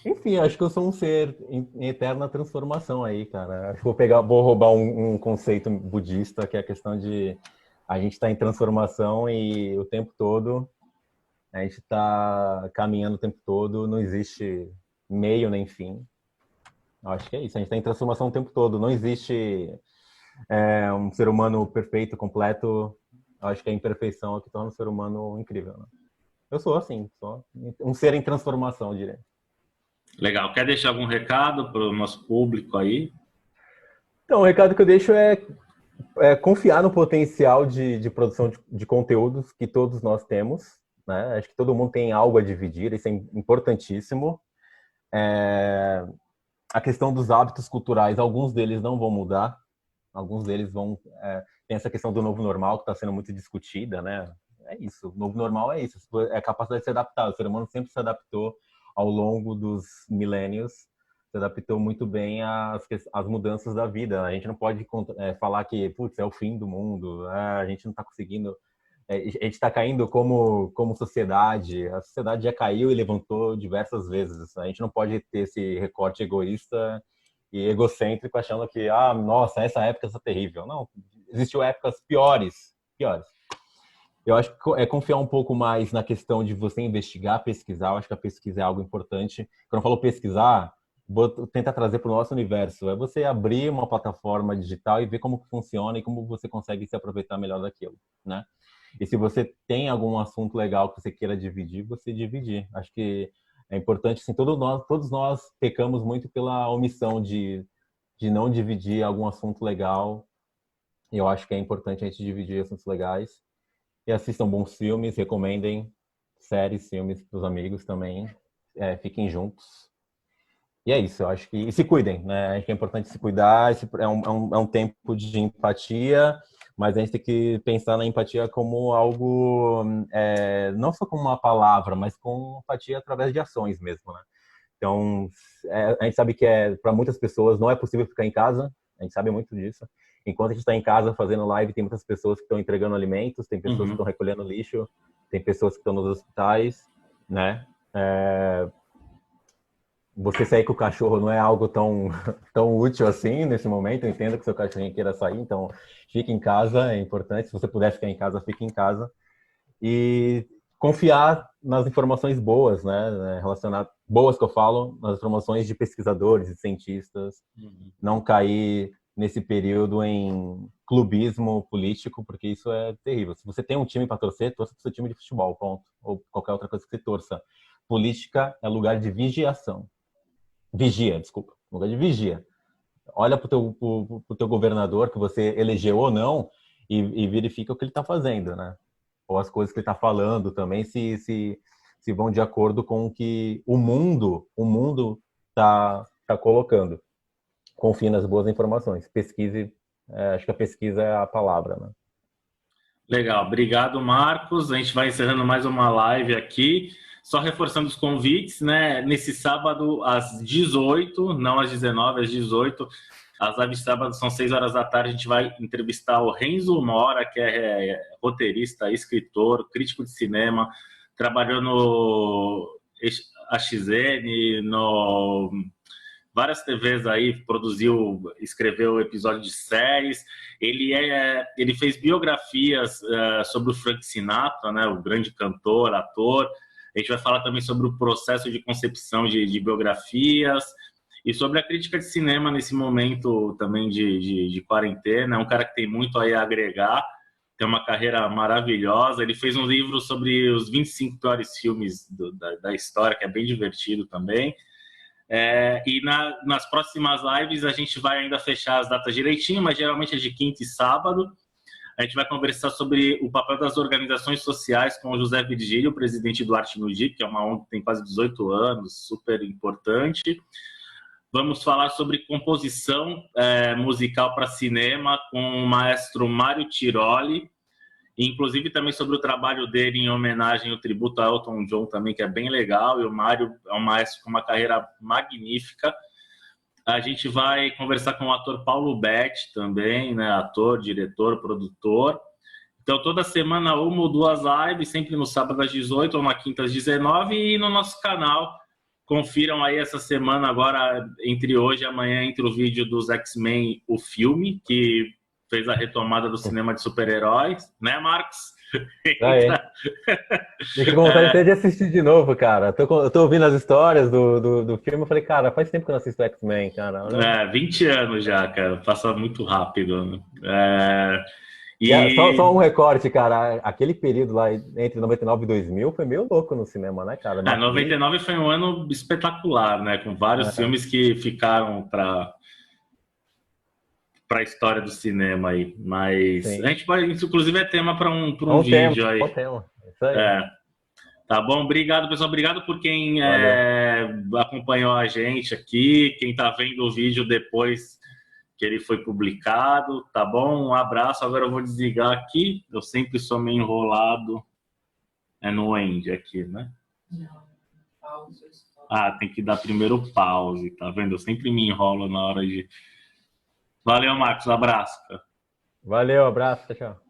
Enfim, acho que eu sou um ser em eterna transformação aí, cara. Acho que vou roubar um conceito budista, que é a questão de a gente estar em transformação e o tempo todo, a gente está caminhando o tempo todo, não existe meio nem fim. Eu acho que é isso, a gente está em transformação o tempo todo, não existe um ser humano perfeito, completo. Eu acho que a imperfeição é o que torna o ser humano incrível, né? Eu sou assim, sou um ser em transformação, eu diria. Legal. Quer deixar algum recado para o nosso público aí? Então, o recado que eu deixo é confiar no potencial de produção de conteúdos que todos nós temos, né? Acho que todo mundo tem algo a dividir, isso é importantíssimo. A questão dos hábitos culturais, alguns deles não vão mudar, alguns deles vão... tem essa questão do novo normal que está sendo muito discutida, né? É isso, o novo normal é isso, é a capacidade de se adaptar. O ser humano sempre se adaptou ao longo dos milênios, se adaptou muito bem às mudanças da vida. A gente não pode falar que, putz, é o fim do mundo, a gente não está conseguindo... a gente está caindo como sociedade. A sociedade já caiu e levantou diversas vezes. A gente não pode ter esse recorte egoísta e egocêntrico achando que, nossa, essa época está terrível. Não, existiu épocas piores, piores. Eu acho que é confiar um pouco mais na questão de você investigar, pesquisar. Eu acho que a pesquisa é algo importante. Quando eu falo pesquisar, vou tentar trazer para o nosso universo. É você abrir uma plataforma digital e ver como funciona e como você consegue se aproveitar melhor daquilo, né? E se você tem algum assunto legal que você queira dividir, você dividir. Acho que é importante, assim, todos nós pecamos muito pela omissão de não dividir algum assunto legal. E eu acho que é importante a gente dividir assuntos legais. E assistam bons filmes, recomendem séries, filmes para os amigos também. Fiquem juntos. E é isso, eu acho que... E se cuidem, né? Acho que é importante se cuidar. É um tempo de empatia, mas a gente tem que pensar na empatia como algo... não só como uma palavra, mas com empatia através de ações mesmo, né? Então, a gente sabe que para muitas pessoas não é possível ficar em casa, a gente sabe muito disso. Enquanto a gente está em casa fazendo live, tem muitas pessoas que estão entregando alimentos, tem pessoas que estão recolhendo lixo, tem pessoas que estão nos hospitais, né? você sair com o cachorro não é algo tão, tão útil assim nesse momento. Eu entendo que seu cachorrinho queira sair, então fique em casa, é importante. Se você puder ficar em casa, fique em casa. E confiar nas informações boas, né? Relacionar, boas que eu falo, nas informações de pesquisadores e cientistas. Não cair nesse período em clubismo político, porque isso é terrível. Se você tem um time para torcer, torça para o seu time de futebol, ponto. Ou qualquer outra coisa que você torça. Política é lugar de vigiação. Vigia, desculpa. Lugar de vigia. Olha para o teu governador, que você elegeu ou não, e verifica o que ele está fazendo, né? Ou as coisas que ele está falando também, se vão de acordo com o que o mundo está colocando. Confie nas boas informações. Pesquise, acho que a pesquisa é a palavra, né? Legal, obrigado, Marcos. A gente vai encerrando mais uma live aqui. Só reforçando os convites, né? Nesse sábado, às 18, não às 19, às 18. As lives de sábado são 6 horas da tarde. A gente vai entrevistar o Renzo Mora, que é roteirista, escritor, crítico de cinema, trabalhou no AXN, no várias TVs aí, produziu, escreveu episódio de séries. Ele fez biografias sobre o Frank Sinatra, né? O grande cantor, ator. A gente vai falar também sobre o processo de concepção de biografias e sobre a crítica de cinema nesse momento também de quarentena. É um cara que tem muito aí a agregar, tem uma carreira maravilhosa. Ele fez um livro sobre os 25 piores filmes da história, que é bem divertido também. E nas próximas lives a gente vai ainda fechar as datas direitinho, mas geralmente é de quinta e sábado. A gente vai conversar sobre o papel das organizações sociais com o José Virgílio, presidente do Arte no DIP, que é uma ONG que tem quase 18 anos, super importante. Vamos falar sobre composição musical para cinema com o maestro Mário Tiroli, inclusive também sobre o trabalho dele em homenagem ao tributo a Elton John também, que é bem legal, e o Mário é um maestro com uma carreira magnífica. A gente vai conversar com o ator Paulo Betti também, né? Ator, diretor, produtor. Então, toda semana, uma ou duas lives, sempre no sábado às 18 ou na quinta às 19, e no nosso canal. Confiram aí essa semana, agora, entre hoje e amanhã, entre o vídeo dos X-Men, o filme, que fez a retomada do cinema de super-heróis, né, Marcos? Fiquei com vontade até de assistir de novo, cara. Eu tô ouvindo as histórias do filme, eu falei, cara, faz tempo que eu não assisto X-Men, cara. 20 anos já, cara. Passa muito rápido, né? Só um recorte, cara. Aquele período lá entre 99 e 2000 foi meio louco no cinema, né, cara? 99 foi um ano espetacular, né? Com vários filmes que ficaram para a história do cinema aí. Mas a gente vai, isso inclusive é tema para um vídeo aí. Tema. Isso aí. Tá bom, obrigado, pessoal. Obrigado por quem acompanhou a gente aqui, quem tá vendo o vídeo depois que ele foi publicado, tá bom? Um abraço. Agora eu vou desligar aqui. Eu sempre sou meio enrolado. É no end aqui, né? Não, pausa. Tem que dar primeiro pause, tá vendo? Eu sempre me enrolo na hora de... Valeu, Marcos. Abraço. Valeu, abraço. Tchau.